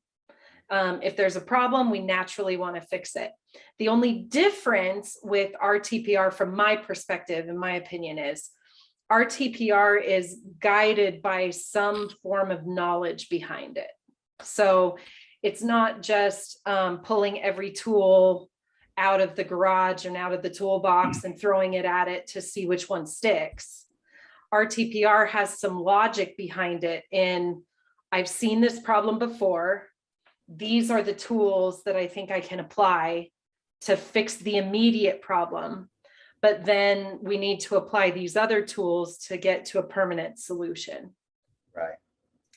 If there's a problem, we naturally want to fix it. The only difference with RTPR, from my perspective, in my opinion, is RTPR is guided by some form of knowledge behind it. So it's not just pulling every tool out of the garage and out of the toolbox and throwing it at it to see which one sticks. RTPR has some logic behind it in, I've seen this problem before. These are the tools that I think I can apply to fix the immediate problem, but then we need to apply these other tools to get to a permanent solution. Right,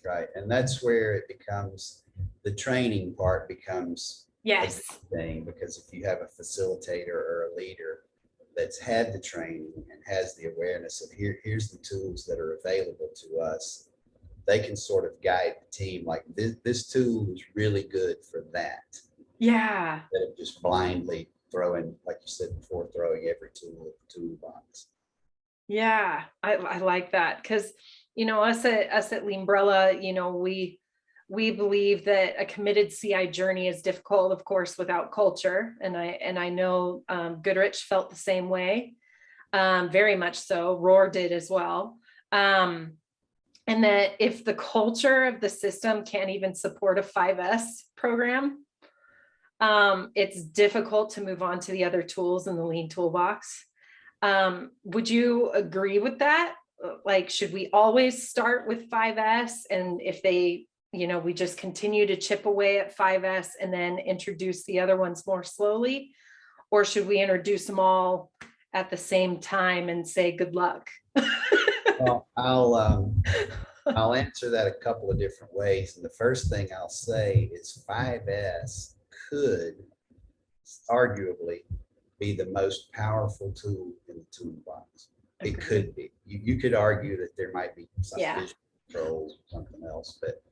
right. And that's where it becomes, the training part becomes a Yes. good thing, because if you have a facilitator or a leader that's had the training and has the awareness of here's the tools that are available to us, they can sort of guide the team like this tool is really good for that. Yeah. Instead of just blindly throwing, like you said before, throwing every tool in the toolbox. Yeah, I like that, because us at Leanbrella, we believe that a committed CI journey is difficult, of course, without culture, and I know Goodrich felt the same way, very much so. Rohr did as well, and that if the culture of the system can't even support a 5S program, it's difficult to move on to the other tools in the Lean toolbox. Would you agree with that? Like, should we always start with 5S? And if they, we just continue to chip away at 5S and then introduce the other ones more slowly? Or should we introduce them all at the same time and say, good luck? Well, I'll answer that a couple of different ways. And the first thing I'll say is 5S could arguably be the most powerful tool in the toolbox. It could be. You could argue that there might be some visual controls or something else, but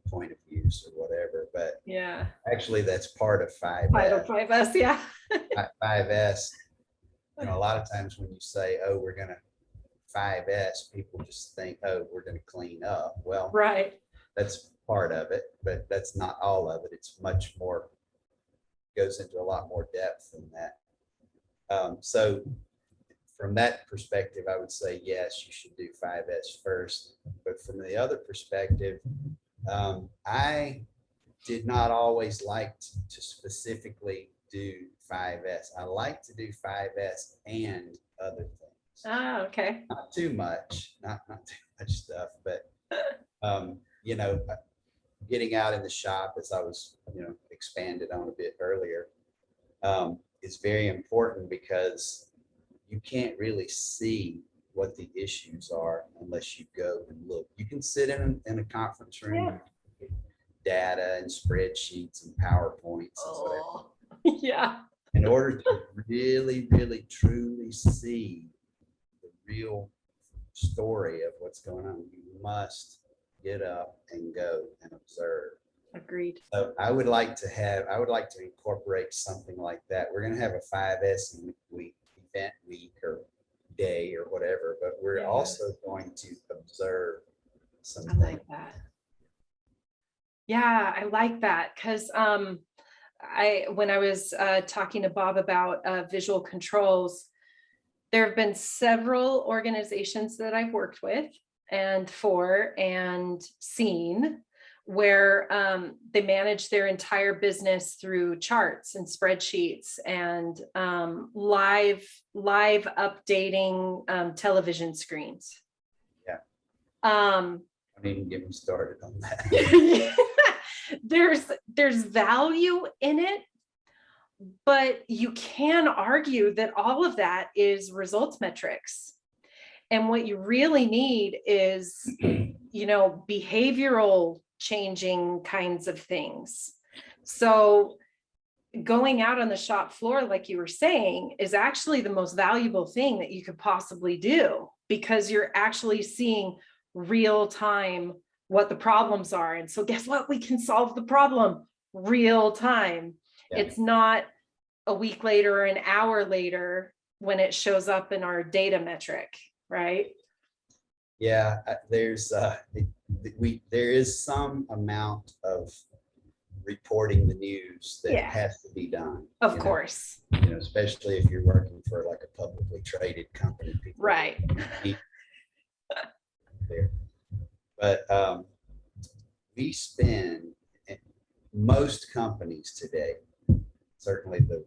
point of use or whatever. But yeah, actually that's part of 5S. 5S, yeah. 5S. A lot of times when you say, "Oh, we're gonna 5S," people just think, "Oh, we're gonna clean up." Well, right. That's part of it, but that's not all of it. It's much more, goes into a lot more depth than that. So from that perspective, I would say, yes, you should do 5S first. But from the other perspective, I did not always like to specifically do 5S. I like to do 5S and other things. Oh, okay. Not too much, not too much stuff, but getting out in the shop, as I was, expanded on a bit earlier, is very important, because you can't really see what the issues are unless you go and look. You can sit in a conference room, data and spreadsheets and PowerPoints and whatever. Yeah. In order to really, really, truly see the real story of what's going on, you must get up and go and observe. Agreed. So I would like to incorporate something like that. We're going to have a 5S week, event week or day or whatever, but we're also going to observe something. I like that. Yeah, I like that, because when I was talking to Bob about visual controls, there have been several organizations that I've worked with and seen where they manage their entire business through charts and spreadsheets and live updating television screens. Yeah. Don't even get me started on that. There's value in it, but you can argue that all of that is results metrics. And what you really need is, behavioral changing kinds of things. So going out on the shop floor, like you were saying, is actually the most valuable thing that you could possibly do, because you're actually seeing real time what the problems are. And so guess what? We can solve the problem real time. Yeah. It's not a week later or an hour later when it shows up in our data metric, right? Yeah, there is some amount of reporting the news that has to be done. Of course. Especially if you're working for like a publicly traded company. Right. There. But we spend, most companies today, certainly the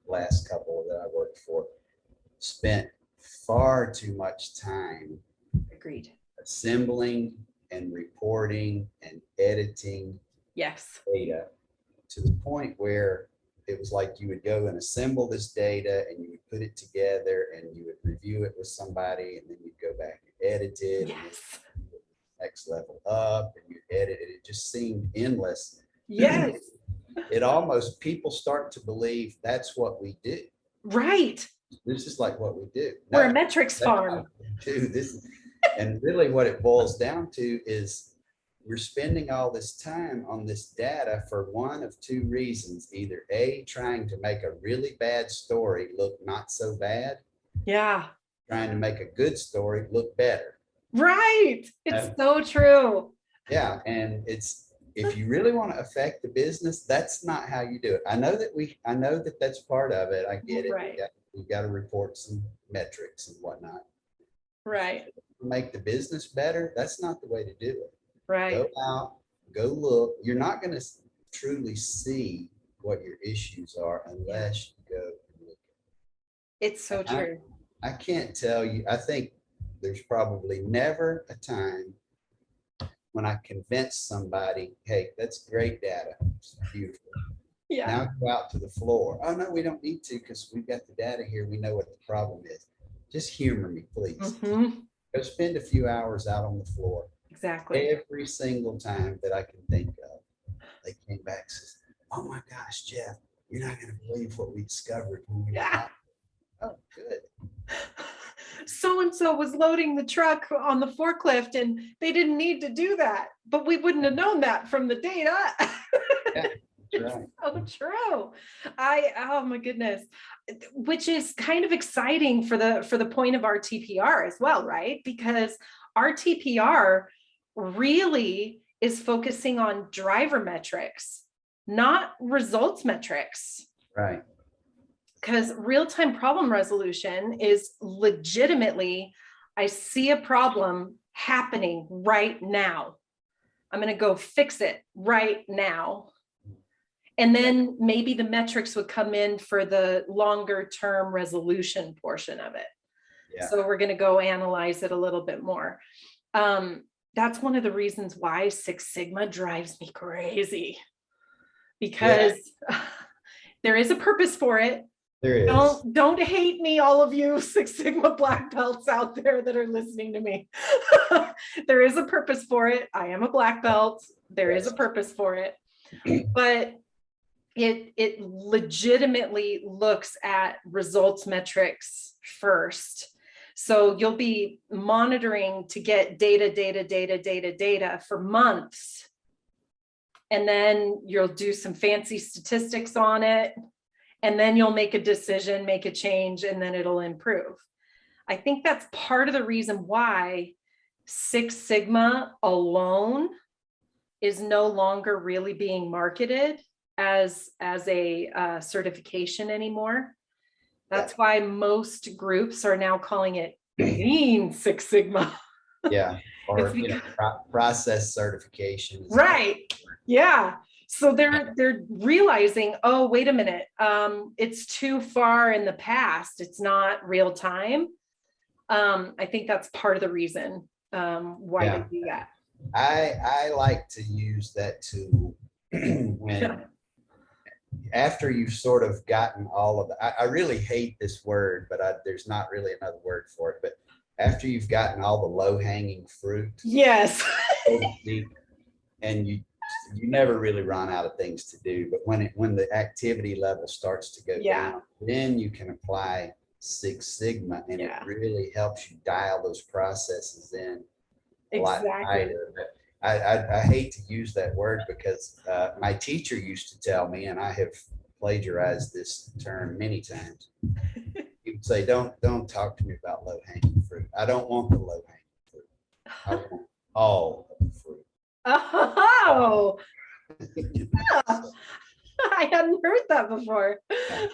last couple that I worked for, spent far too much time assembling and reporting and editing yes data to the point where it was like you would go and assemble this data and you would put it together and you would review it with somebody and then you'd go back and edit it. Yes. And next level up and you edit it. It just seemed endless. Yes. It almost, people start to believe that's what we do. Right. This is like what we do. We're No, a metrics that's farm. not what we do. This, and really what it boils down to is we're spending all this time on this data for one of two reasons. Either A, trying to make a really bad story look not so bad. Yeah. Trying to make a good story look better. Right. It's so true. Yeah. And it's, if you really want to affect the business, that's not how you do it. I know that that's part of it. I get it. Right. We've got to report some metrics and whatnot. Right. To make the business better, that's not the way to do it. Right. Go out, go look. You're not going to truly see what your issues are unless you go and look. It's so true. I can't tell you. I think there's probably never a time when I convince somebody, hey, that's great data. It's beautiful. Yeah. Now go out to the floor. Oh, no, we don't need to because we've got the data here. We know what the problem is. Just humor me, please. Mm-hmm. Go spend a few hours out on the floor. Exactly. Every single time that I can think of, they came back and says, oh my gosh, Jeff, you're not going to believe what we discovered when we were out. Oh, good. So-and-so was loading the truck on the forklift and they didn't need to do that, but we wouldn't have known that from the data. Yeah, that's right. So true. Oh my goodness, which is kind of exciting for the point of RTPR as well, right? Because RTPR really is focusing on driver metrics, not results metrics. Right. Because real-time problem resolution is legitimately, I see a problem happening right now. I'm going to go fix it right now. And then maybe the metrics would come in for the longer term resolution portion of it. Yeah. So we're going to go analyze it a little bit more. That's one of the reasons why Six Sigma drives me crazy, because there is a purpose for it. There is. Don't hate me, all of you Six Sigma black belts out there that are listening to me. There is a purpose for it. I am a black belt. There is a purpose for it, but it legitimately looks at results metrics first. So you'll be monitoring to get data for months. And then you'll do some fancy statistics on it. And then you'll make a decision, make a change, and then it'll improve. I think that's part of the reason why Six Sigma alone is no longer really being marketed as a certification anymore. That's why most groups are now calling it Lean Six Sigma. Yeah, or process certification. Right. Yeah. So they're realizing, oh, wait a minute, it's too far in the past. It's not real time. I think that's part of the reason why they do that. I like to use that tool when after you've sort of gotten all of the, I really hate this word, but there's not really another word for it. But after you've gotten all the low-hanging fruit, yes, and you never really run out of things to do, but when the activity level starts to go down, then you can apply Six Sigma, and it really helps you dial those processes in a lot tighter. But I hate to use that word because my teacher used to tell me, and I have plagiarized this term many times. He would say, "Don't talk to me about low-hanging fruit. I don't want the low-hanging fruit. I want all of the fruit." Oh, I hadn't heard that before.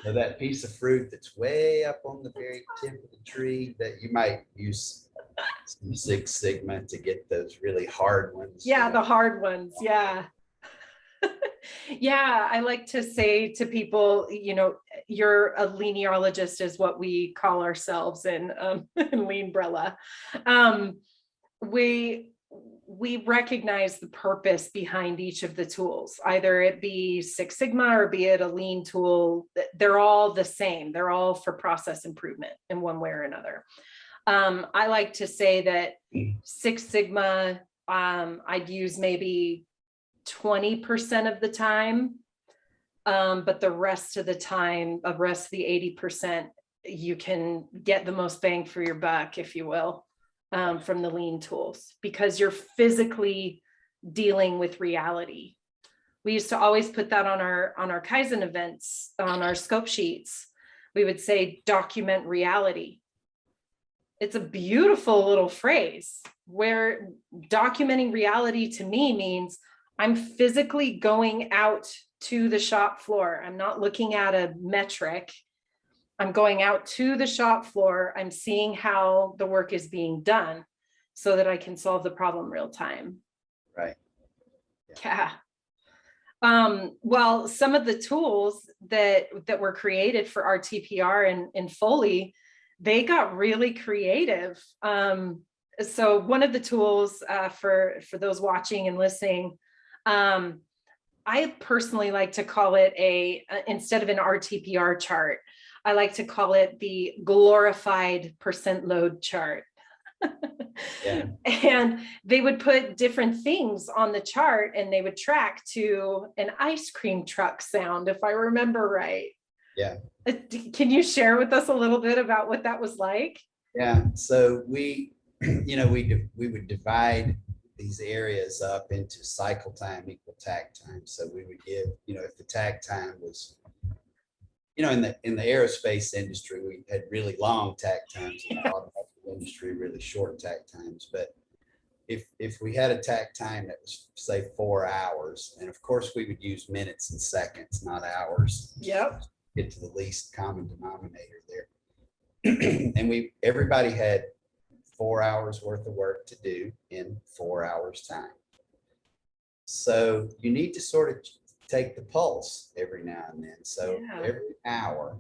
So that piece of fruit that's way up on the very tip of the tree that you might use some Six Sigma to get those really hard ones. Yeah, the hard ones. Yeah. Yeah, I like to say to people, you're a Leanierologist is what we call ourselves in Leanbrella. we recognize the purpose behind each of the tools, either it be Six Sigma or be it a lean tool. They're all the same. They're all for process improvement in one way or another. I like to say that Six Sigma, I'd use maybe 20% of the time, but the rest of the time, the rest of the 80%, you can get the most bang for your buck, if you will, from the lean tools, because you're physically dealing with reality. We used to always put that on our Kaizen events, on our scope sheets. We would say, document reality. It's a beautiful little phrase where documenting reality to me means I'm physically going out to the shop floor. I'm not looking at a metric. I'm going out to the shop floor. I'm seeing how the work is being done so that I can solve the problem real time. Right. Yeah. Well, some of the tools that were created for RTPR and Foley, they got really creative. So one of the tools for those watching and listening, I personally like to call it instead of an RTPR chart, I like to call it the glorified percent load chart. Yeah. And they would put different things on the chart and they would track to an ice cream truck sound, if I remember right. Yeah. Can you share with us a little bit about what that was like? Yeah. So we would divide these areas up into cycle time equal takt time. So we would give, if the takt time was, in the aerospace industry, we had really long takt times. In the automotive industry, really short takt times. But if we had a takt time that was, say, 4 hours, and of course we would use minutes and seconds, not hours. Yep. Get to the least common denominator there. And everybody had 4 hours worth of work to do in 4 hours time. So you need to sort of take the pulse every now and then. So every hour,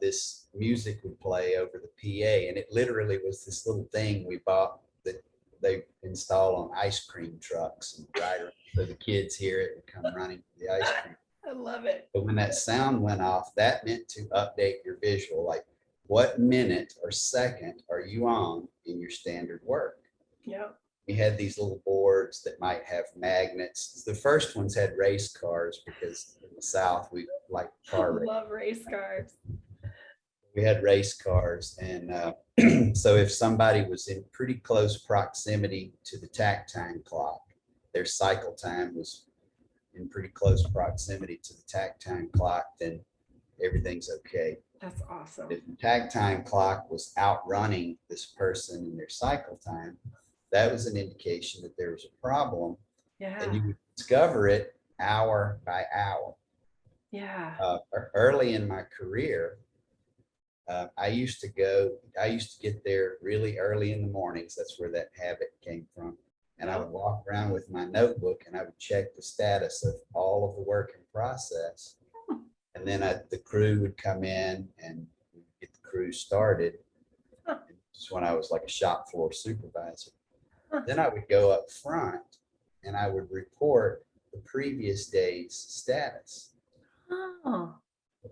this music would play over the PA, and it literally was this little thing we bought that they install on ice cream trucks, and so the kids hear it and come running to the ice cream. I love it. But when that sound went off, that meant to update your visual, like what minute or second are you on in your standard work? Yeah. We had these little boards that might have magnets. The first ones had race cars because in the South, we like car racing. Love race cars. We had race cars. And so if somebody was in pretty close proximity to the takt time clock, their cycle time was in pretty close proximity to the takt time clock, then everything's okay. That's awesome. If the takt time clock was outrunning this person in their cycle time, that was an indication that there was a problem. Yeah. And you would discover it hour by hour. Yeah. Early in my career, I used to get there really early in the mornings. That's where that habit came from. And I would walk around with my notebook and I would check the status of all of the work in process. And then the crew would come in and get the crew started. Just when I was like a shop floor supervisor. Then I would go up front and I would report the previous day's status. Oh.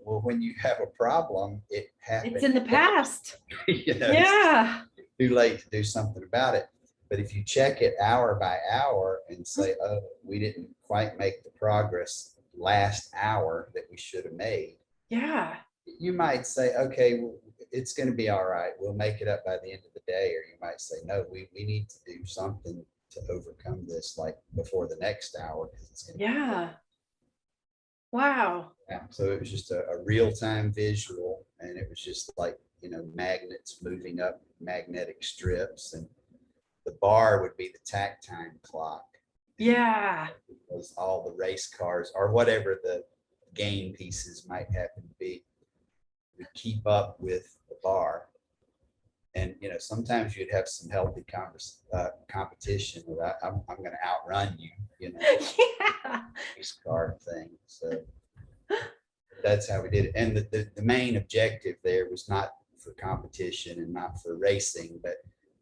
Well, when you have a problem, it happens. It's in the past. Yeah. It's too late to do something about it. But if you check it hour by hour and say, oh, we didn't quite make the progress last hour that we should have made. Yeah. You might say, okay, well, it's going to be all right. We'll make it up by the end of the day. Or you might say, no, we need to do something to overcome this, like before the next hour. Yeah. Wow. Yeah. So it was just a real-time visual, and it was just like, magnets moving up magnetic strips, and the bar would be the takt time clock. Yeah. It was all the race cars or whatever the game pieces might happen to be, would keep up with the bar. And, sometimes you'd have some healthy competition where I'm going to outrun you, Yeah. race car thing. So that's how we did it. And the main objective there was not for competition and not for racing, but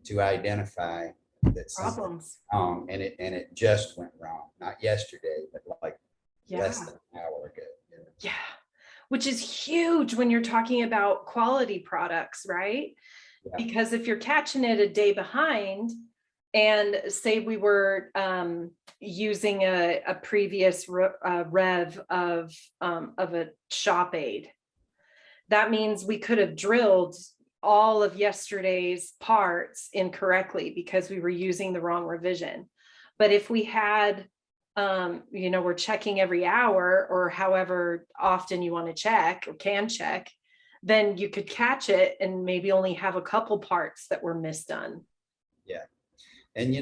to identify that something Problems. wrong, and it just went wrong, not yesterday, but like less Yeah. than an hour ago. Yeah. Which is huge when you're talking about quality products, right? Yeah. Because if you're catching it a day behind, and say we were using a previous rev of a shop aid, that means we could have drilled all of yesterday's parts incorrectly because we were using the wrong revision. But if we had, we're checking every hour or however often you want to check or can check, then you could catch it and maybe only have a couple parts that were misdone. Yeah. And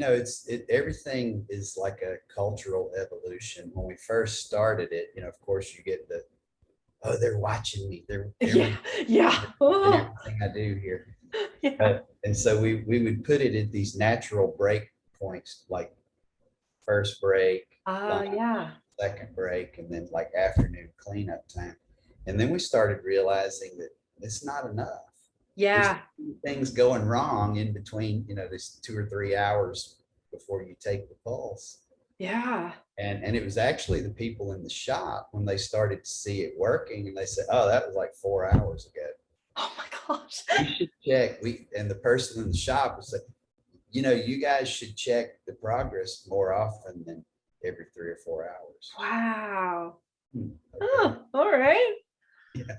everything is like a cultural evolution. When we first started it, of course you get the, oh, they're watching me. They're Yeah. everything I do here. Yeah. And so we would put it at these natural break points, like first break, Yeah. second break, and then like afternoon cleanup time. And then we started realizing that it's not enough. Yeah. There's things going wrong in between, this 2 or 3 hours before you take the pulse. Yeah. And it was actually the people in the shop when they started to see it working, and they said, oh, that was like 4 hours ago. Oh my gosh. We should check. And the person in the shop was like, you guys should check the progress more often than every 3 or 4 hours. Wow. Okay. Oh, all right. Yeah.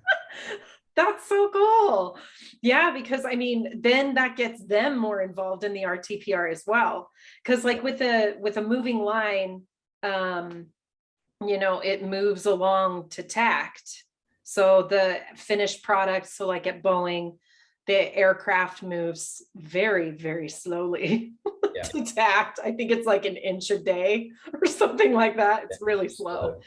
That's so cool. Yeah, because then that gets them more involved in the RTPR as well. Because like with a moving line, it moves along to tact. So the finished product, so like at Boeing, the aircraft moves very, very slowly to tact. I think it's like an inch a day or something like that. It's really slow.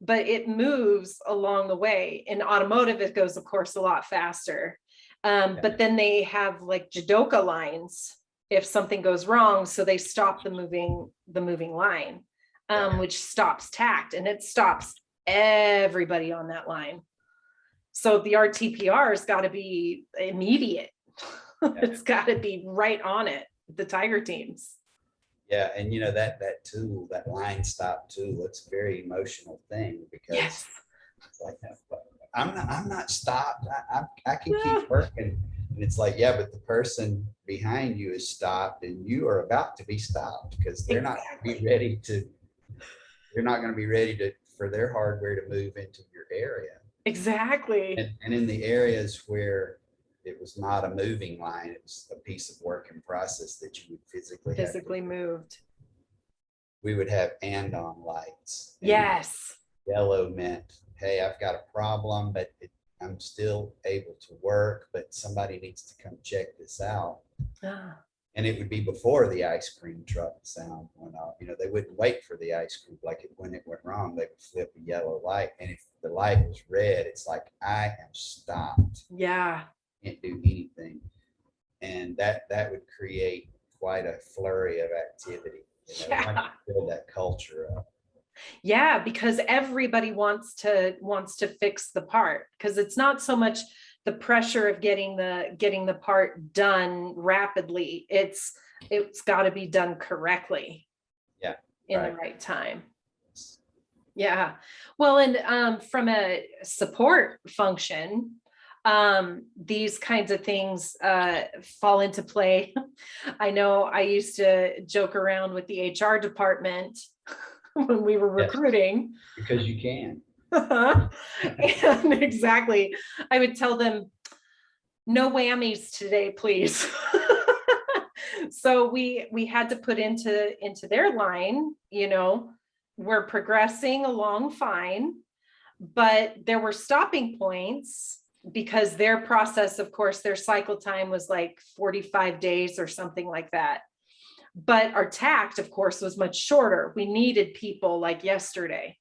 But it moves along the way. In automotive, it goes, of course, a lot faster. But then they have like judoka lines if something goes wrong. So they stop the moving line, which stops tact, and it stops everybody on that line. So the RTPR has got to be immediate. It's got to be right on it, the Tiger teams. Yeah, and that tool, that line stop tool, it's a very emotional thing because it's like, I'm not stopped. I can keep working. And it's like, yeah, but the person behind you is stopped and you are about to be stopped because they're not going to be ready for their hardware to move into your area. Exactly. And in the areas where it was not a moving line, it was a piece of work in process that you would physically moved. We would have and-on lights. Yes. Yellow meant, hey, I've got a problem, but I'm still able to work, but somebody needs to come check this out. And it would be before the ice cream truck sound went off. They wouldn't wait for the ice cream. Like when it went wrong, they would flip a yellow light. And if the light was red, it's like, I am stopped. Yeah. Can't do anything. And that would create quite a flurry of activity. Build that culture up. Yeah, because everybody wants to fix the part, because it's not so much the pressure of getting the part done rapidly. It's got to be done correctly. Yeah. In the right time. Yeah. Well, and from a support function, these kinds of things fall into play. I know I used to joke around with the HR department when we were recruiting. Because you can. And exactly. I would tell them, no whammies today, please. So we had to put into their line, we're progressing along fine, but there were stopping points because their process, of course, their cycle time was like 45 days or something like that. But our tact, of course, was much shorter. We needed people like yesterday.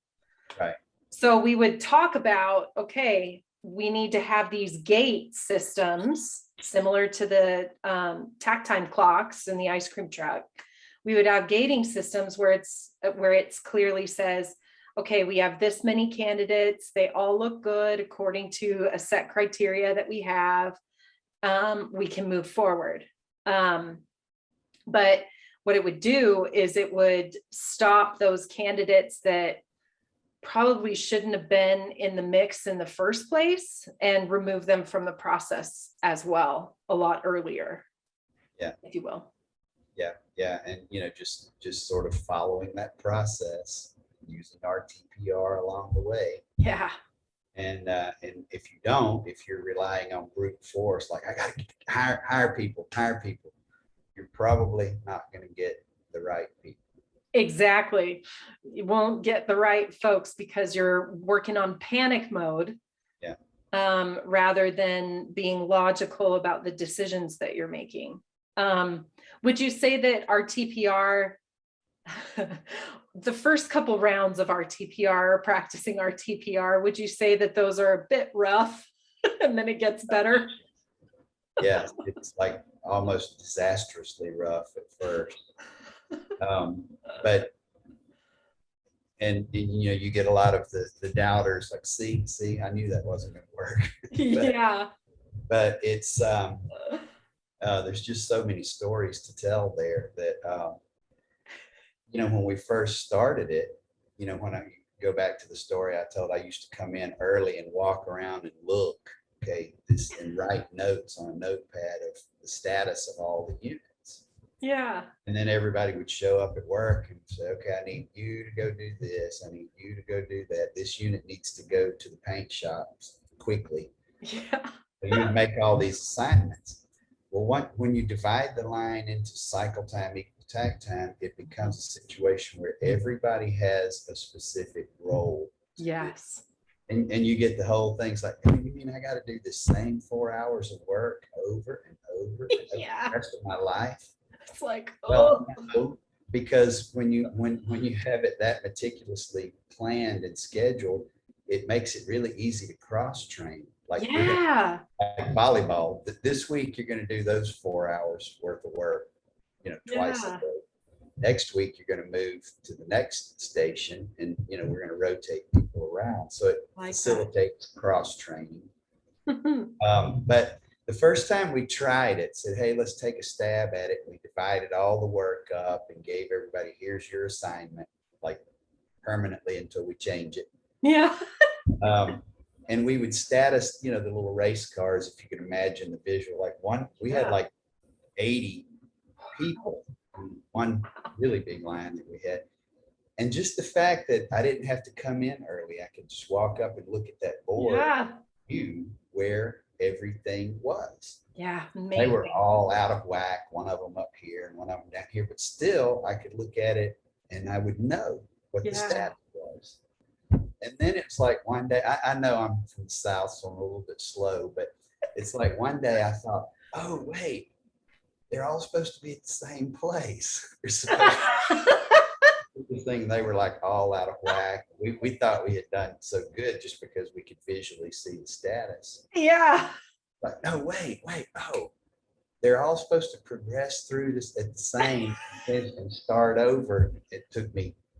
Right. So we would talk about, okay, we need to have these gate systems similar to the tact time clocks in the ice cream truck. We would have gating systems where it's clearly says, okay, we have this many candidates. They all look good according to a set criteria that we have. We can move forward. But what it would do is it would stop those candidates that probably shouldn't have been in the mix in the first place and remove them from the process as well a lot earlier. Yeah. If you will. Yeah. And, just sort of following that process, using RTPR along the way. Yeah. And if you're relying on brute force, like I got to hire people, you're probably not going to get the right people. Exactly. You won't get the right folks because you're working on panic mode. Yeah. Rather than being logical about the decisions that you're making. Would you say that RTPR, the first couple rounds of RTPR, practicing RTPR, would you say that those are a bit rough and then it gets better? Yeah, it's like almost disastrously rough at first. But you get a lot of the doubters, like, see, I knew that wasn't going to work. Yeah. But it's there's just so many stories to tell there that when we first started it, when I go back to the story I told, I used to come in early and walk around and look, and write notes on a notepad of the status of all the units. Yeah. And then everybody would show up at work and say, okay, I need you to go do this. I need you to go do that. This unit needs to go to the paint shop quickly. Yeah. So you would make all these assignments. Well, when you divide the line into cycle time equal takt time, it becomes a situation where everybody has a specific role. Yes. And you get the whole thing's like, hey, you mean I got to do the same 4 hours of work over and over and over Yeah. the rest of my life? It's like, well, no, because when you have it that meticulously planned and scheduled, it makes it really easy to cross train. Like, yeah. Like volleyball, this week you're going to do those 4 hours worth of work, twice a day. Next week you're going to move to the next station, and we're going to rotate people around, so it facilitates cross training. But the first time we tried it, said, hey, let's take a stab at it. We divided all the work up and gave everybody, here's your assignment, like permanently until we change it. Yeah. And we would status, the little race cars, if you can imagine the visual. Like we had like 80 people on one really big line that we had. And just the fact that I didn't have to come in early, I could just walk up and look at that board, view where everything was. Yeah, amazing. They were all out of whack, one of them up here and one of them down here, but still I could look at it and I would know what the status was. And then it's like one day, I know I'm from the South, so I'm a little bit slow, but it's like one day I thought, oh, wait, they're all supposed to be at the same place. They're supposed the thing, they were like all out of whack. We thought we had done so good just because we could visually see the status. Yeah. Like, no, wait, oh, they're all supposed to progress through this at the same and start over.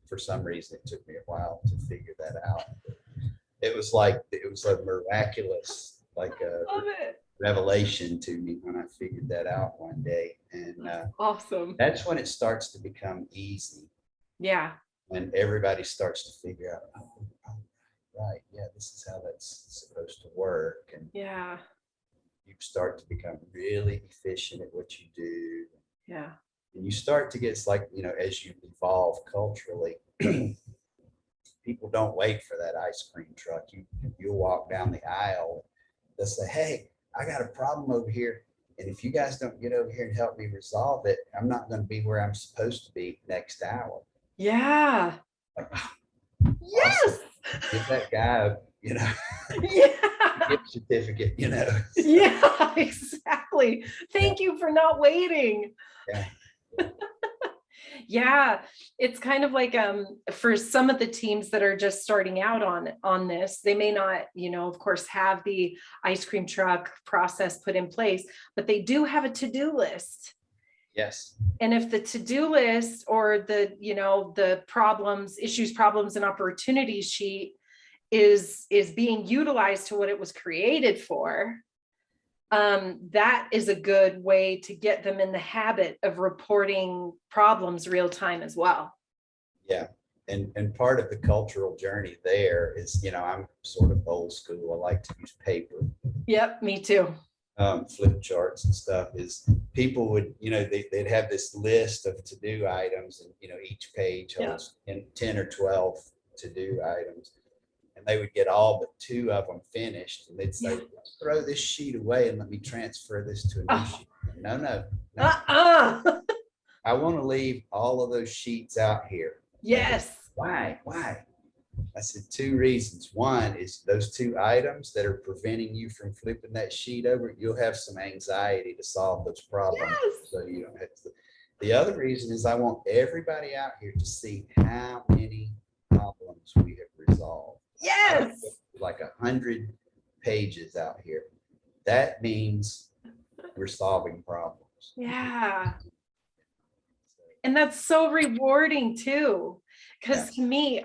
For some reason, it took me a while to figure that out. It was a miraculous, like a revelation to me when I figured that out one day. And awesome. That's when it starts to become easy. Yeah. When everybody starts to figure out, oh, right, yeah, this is how that's supposed to work. And you start to become really efficient at what you do. Yeah. And you start to get, it's like, as you evolve culturally, people don't wait for that ice cream truck. You'll walk down the aisle. They'll say, hey, I got a problem over here. And if you guys don't get over here and help me resolve it, I'm not going to be where I'm supposed to be next hour. Yeah. Like, yes. Awesome. Give that guy, gift certificate, Yeah, exactly. Thank you for not waiting. Yeah. Yeah, it's kind of like for some of the teams that are just starting out on this, they may not, of course, have the ice cream truck process put in place, but they do have a to-do list. Yes. And if the to-do list or the problems, and opportunities sheet is being utilized to what it was created for, that is a good way to get them in the habit of reporting problems real time as well. Yeah. And part of the cultural journey there is, I'm sort of old school. I like to use paper. Yep, me too. Flip charts and stuff. Is people would, they'd have this list of to-do items, and, each page holds 10 or 12 to-do items. And they would get all but 2 of them finished. And they'd say, throw this sheet away and let me transfer this to a new sheet. No. I want to leave all of those sheets out here. Yes. Why? I said 2 reasons. One is those 2 items that are preventing you from flipping that sheet over. You'll have some anxiety to solve those problems. Yes. So you don't have to. The other reason is I want everybody out here to see how many problems we have resolved. Yes. Like 100 pages out here. That means we're solving problems. Yeah. And that's so rewarding too. Because to me,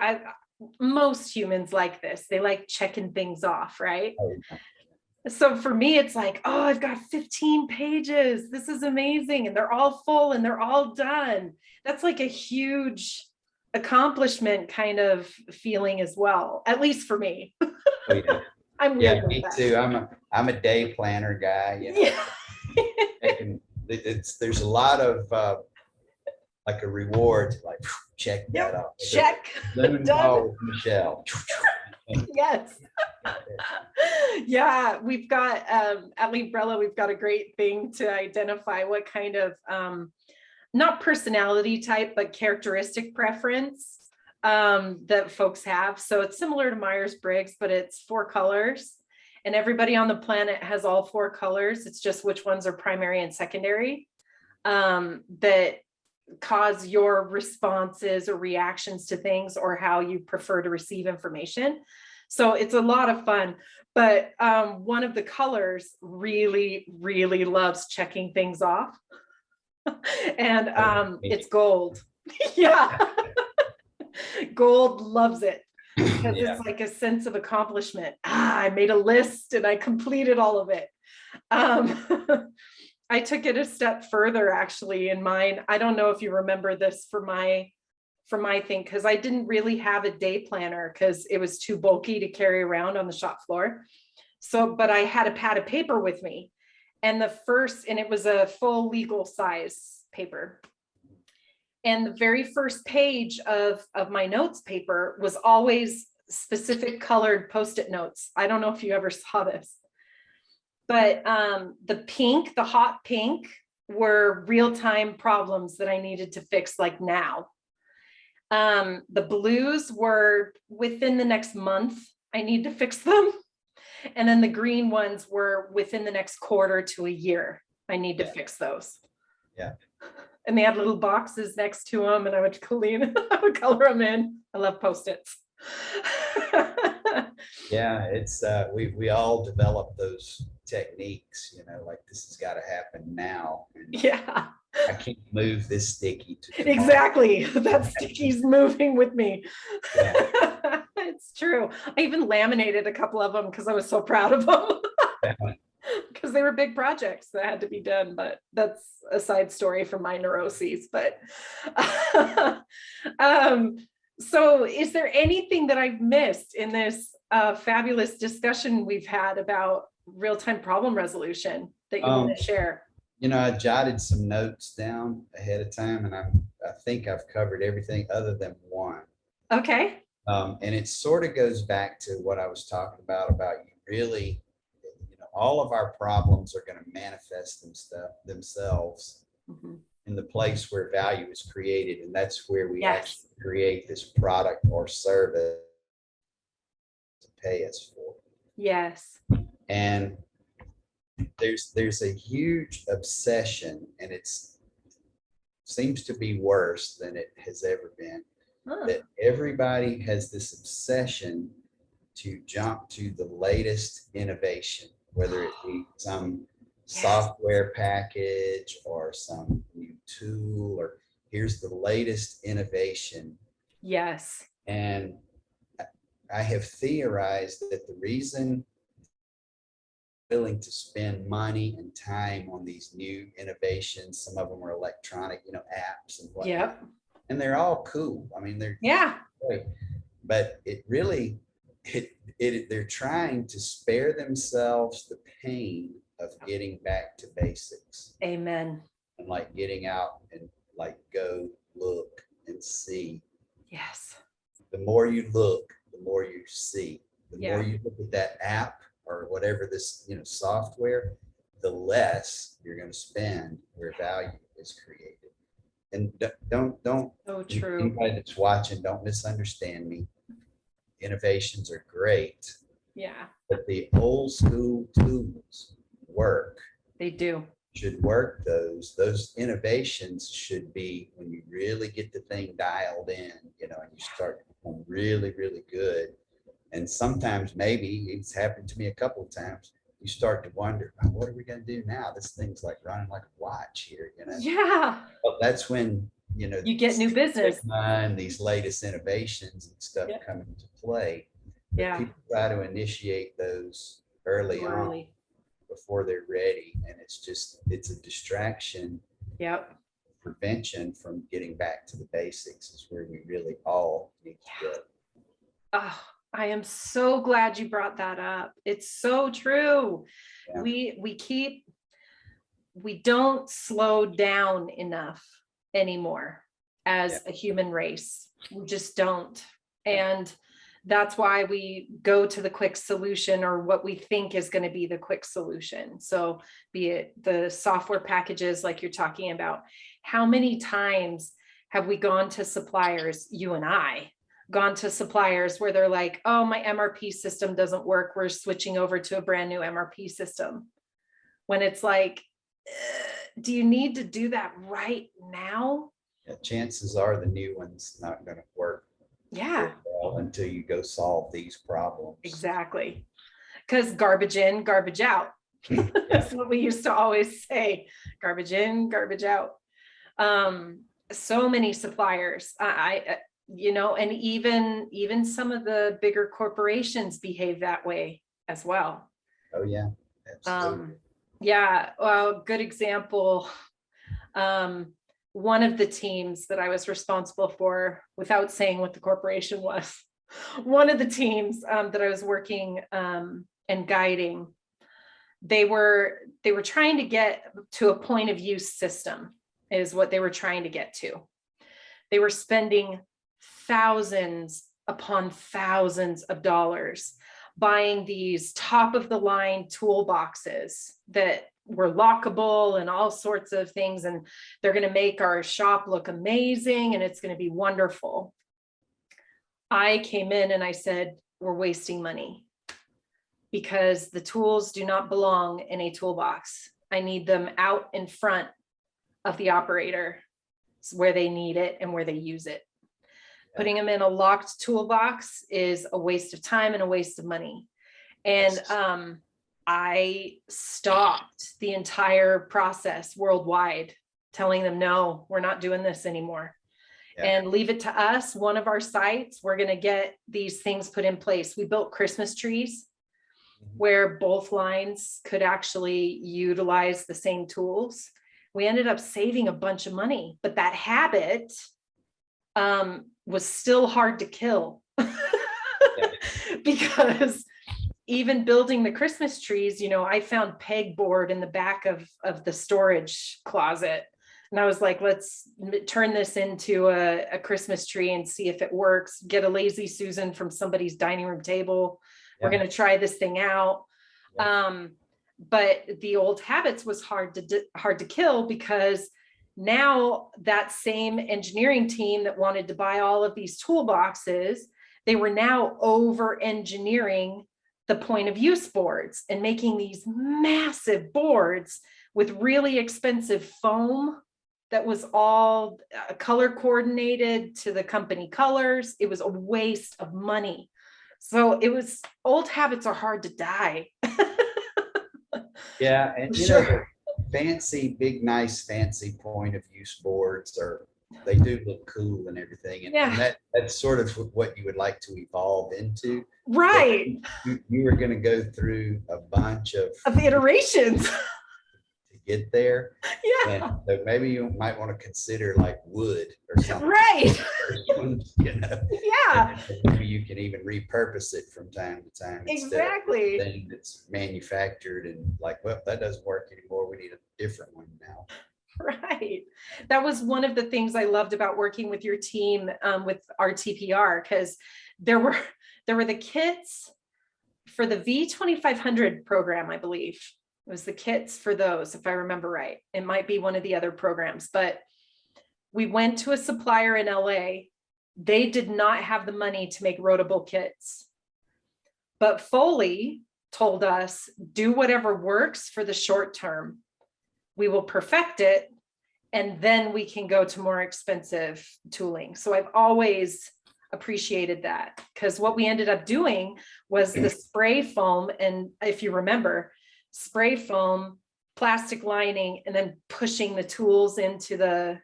most humans like this. They like checking things off, right? So for me, it's like, oh, I've got 15 pages. This is amazing. And they're all full and they're all done. That's like a huge accomplishment kind of feeling as well, at least for me. I'm weird with me that. too. I'm a day planner guy. There's a lot of like a reward, like check that off. Check. Done. Michelle. Yes. Yeah, we've got at Librella, we've got a great thing to identify what kind of not personality type, but characteristic preference that folks have. So it's similar to Myers-Briggs, but it's 4 colors. And everybody on the planet has all 4 colors. It's just which ones are primary and secondary that cause your responses or reactions to things, or how you prefer to receive information. So it's a lot of fun. But one of the colors really, really loves checking things off. And it's gold. Yeah. Gold loves it because it's like a sense of accomplishment. I made a list and I completed all of it. I took it a step further actually in mine. I don't know if you remember this for my thing, because I didn't really have a day planner because it was too bulky to carry around on the shop floor. So, but I had a pad of paper with me, and it was a full legal size paper. And the very first page of my notes paper was always specific colored Post-it notes. I don't know if you ever saw this, but the hot pink were real-time problems that I needed to fix like now. The blues were within the next month, I need to fix them. And then the green ones were within the next quarter to a year, I need to fix those. Yeah. And they had little boxes next to them, and I would color them in. I love Post-its. Yeah, it's we all develop those techniques, like this has got to happen now. And I can't move this sticky to tomorrow. Exactly. That sticky's moving with me. Yeah. It's true. I even laminated a couple of them because I was so proud of them. Because they were big projects that had to be done, but that's a side story from my neuroses. But so is there anything that I've missed in this fabulous discussion we've had about real-time problem resolution that you want to share? I jotted some notes down ahead of time, and I think I've covered everything other than one. Okay. And it sort of goes back to what I was talking about you really, all of our problems are going to manifest themselves in the place where value is created. And that's where we actually create this product or service to pay us for. Yes. And there's a huge obsession, and seems to be worse than it has ever been, that everybody has this obsession to jump to the latest innovation, whether it be some software package or some new tool, or here's the latest innovation. Yes. And I have theorized that the reason willing to spend money and time on these new innovations. Some of them are electronic, apps and whatnot. Yep. And they're all cool. I mean, they're Yeah. great. But it really, they're trying to spare themselves the pain of getting back to basics. Amen. And like getting out and like go look and see. Yes. The more you look, the more you see. The Yeah. more you look at that app or whatever this, software, the less you're going to spend where value is created. And don't So true. anybody that's watching, don't misunderstand me. Innovations are great, Yeah, but the old school tools work. they do. Should work. Those innovations should be when you really get the thing dialed in, and you start to become really, really good. And sometimes, maybe it's happened to me a couple of times, you start to wonder, "Oh, what are we going to do now? This thing's like running like a watch here, Yeah. But that's when, You get new business. and these latest innovations and stuff Yeah. come into play. But Yeah. people try to initiate those early on before they're ready. And it's a distraction. Yep. Prevention from getting back to the basics is where we really all need to go. Oh, I am so glad you brought that up. It's so true. Yeah. We don't slow down enough anymore as a human race. We just don't. And that's why we go to the quick solution, or what we think is going to be the quick solution. So be it the software packages like you're talking about. How many times have we gone to suppliers, you and I, gone to suppliers where they're like, oh, my MRP system doesn't work, we're switching over to a brand new MRP system. When it's like, do you need to do that right now? Yeah, chances are the new one's not going to work. Yeah. Well, until you go solve these problems. Exactly. Because garbage in, garbage out. That's what we used to always say. Garbage in, garbage out. So many suppliers, and even some of the bigger corporations behave that way as well. Oh yeah. Absolutely. Yeah. Well, good example. One of the teams that I was responsible for, without saying what the corporation was, one of the teams that I was working and guiding, they were trying to get to a point of use system is what they were trying to get to. They were spending thousands upon thousands of dollars buying these top of the line toolboxes that were lockable and all sorts of things. And they're going to make our shop look amazing and it's going to be wonderful. I came in and I said, we're wasting money because the tools do not belong in a toolbox. I need them out in front of the operator where they need it and where they use it. Putting them in a locked toolbox is a waste of time and a waste of money. And I stopped the entire process worldwide, telling them, no, we're not doing this anymore. Yeah. And leave it to us. One of our sites, we're going to get these things put in place. We built Christmas trees where both lines could actually utilize the same tools. We ended up saving a bunch of money, but that habit was still hard to kill because even building the Christmas trees, I found pegboard in the back of the storage closet. And I was like, let's turn this into a Christmas tree and see if it works. Get a lazy Susan from somebody's dining room table. Yeah. We're going to try this thing out. Yeah. But the old habits was hard to kill because now that same engineering team that wanted to buy all of these toolboxes, they were now over engineering the point of use boards and making these massive boards with really expensive foam that was all color coordinated to the company colors. It was a waste of money. So old habits are hard to die. Yeah. And fancy, big, nice, fancy point of use boards are they do look cool and everything. And, Yeah. and that's sort of what you would like to evolve into. Right. You were going to go through a bunch of Iterations. to get there. Yeah. And so maybe you might want to consider like wood or something. Right. You know? Yeah. And maybe you can even repurpose it from time to time. Exactly. Instead of thing that's manufactured and like, well, that doesn't work anymore. We need a different one now. Right. That was one of the things I loved about working with your team with RTPR, because there were the kits for the V2500 program, I believe. It was the kits for those, if I remember right. It might be one of the other programs, but we went to a supplier in LA. They did not have the money to make rotable kits. But Foley told us, do whatever works for the short term. We will perfect it, and then we can go to more expensive tooling. So I've always appreciated that, because what we ended up doing was the spray foam. And if you remember, spray foam, plastic lining, and then pushing the tools into the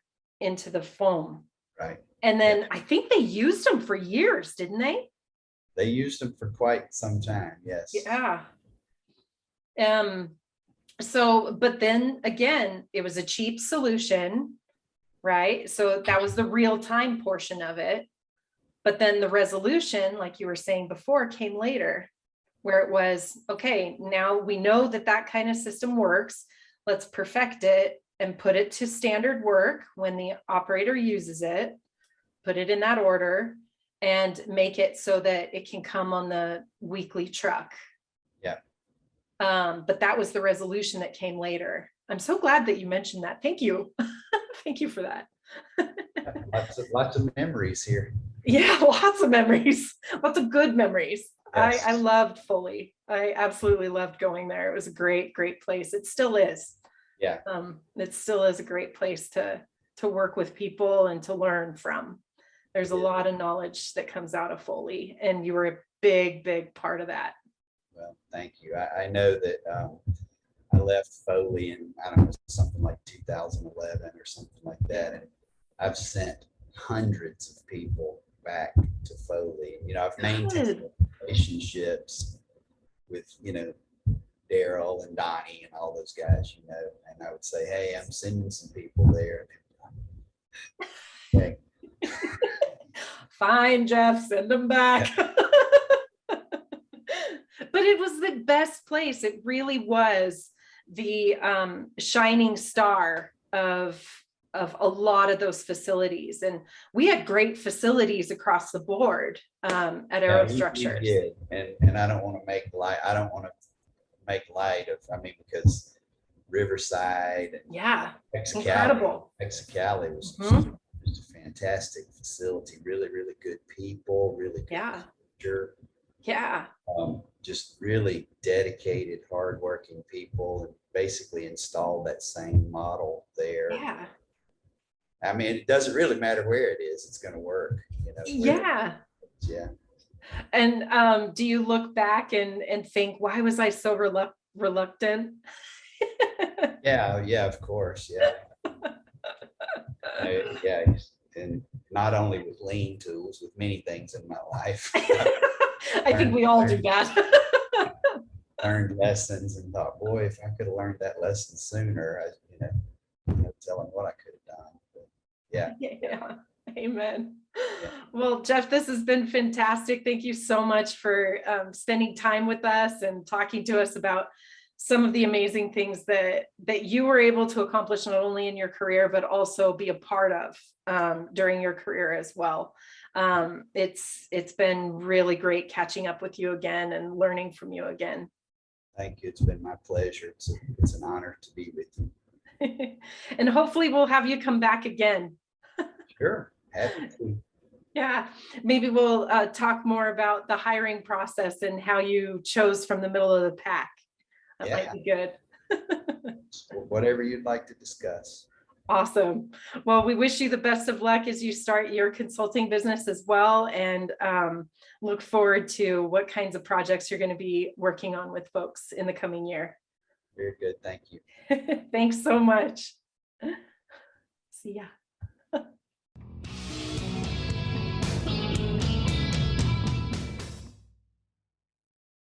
foam. Right. And then I think they used them for years, didn't they? They used them for quite some time. Yes. Yeah. So, but then again, it was a cheap solution, right? So that was the real time portion of it. But then the resolution, like you were saying before, came later, where it was, okay, now we know that that kind of system works. Let's perfect it and put it to standard work when the operator uses it, put it in that order, and make it so that it can come on the weekly truck. Yeah. But that was the resolution that came later. I'm so glad that you mentioned that. Thank you. Thank you for that. Lots of memories here. Yeah, lots of memories, lots of good memories. Yes. I loved Foley. I absolutely loved going there. It was a great, great place. It still is. Yeah. It still is a great place to work with people and to learn from. There's a lot of knowledge that comes out of Foley, and you were a big, big part of that. Well, thank you. I know that I left Foley in, I don't know, something like 2011 or something like that. And I've sent hundreds of people back to Foley. You know, I've maintained relationships with, you know, Daryl and Donnie and all those guys, you know, and I would say, hey, I'm sending some people there. Okay. Fine, Jeff, send them back. But it was the best place. It really was the shining star of a lot of those facilities. And we had great facilities across the board at Aerostructures. We did. And I don't want to make light. I don't want to make light of, I mean, because Riverside and incredible. Mexicali was just a fantastic facility. Really, really good people. Really good culture. Yeah. Just really dedicated, hardworking people, and basically installed that same model there. Yeah. I mean, it doesn't really matter where it is; it's going to work. You know. Yeah. Yeah. And do you look back and think, why was I so reluctant? Yeah, of course. Yeah. Yeah. And not only with lean tools, with many things in my life. I think we all do that. Learned lessons and thought, boy, if I could have learned that lesson sooner, telling what I could have done. But yeah. Amen. Well, Jeff, this has been fantastic. Thank you so much for spending time with us and talking to us about some of the amazing things that you were able to accomplish, not only in your career, but also be a part of during your career as well. It's been really great catching up with you again and learning from you again. Thank you. It's been my pleasure. It's an honor to be with you. And hopefully we'll have you come back again. Sure. Happy to. Yeah, maybe we'll talk more about the hiring process and how you chose from the middle of the pack. That might be good. Whatever you'd like to discuss. Awesome. Well, we wish you the best of luck as you start your consulting business as well, and look forward to what kinds of projects you're going to be working on with folks in the coming year. Very good. Thank you. Thanks so much. See ya.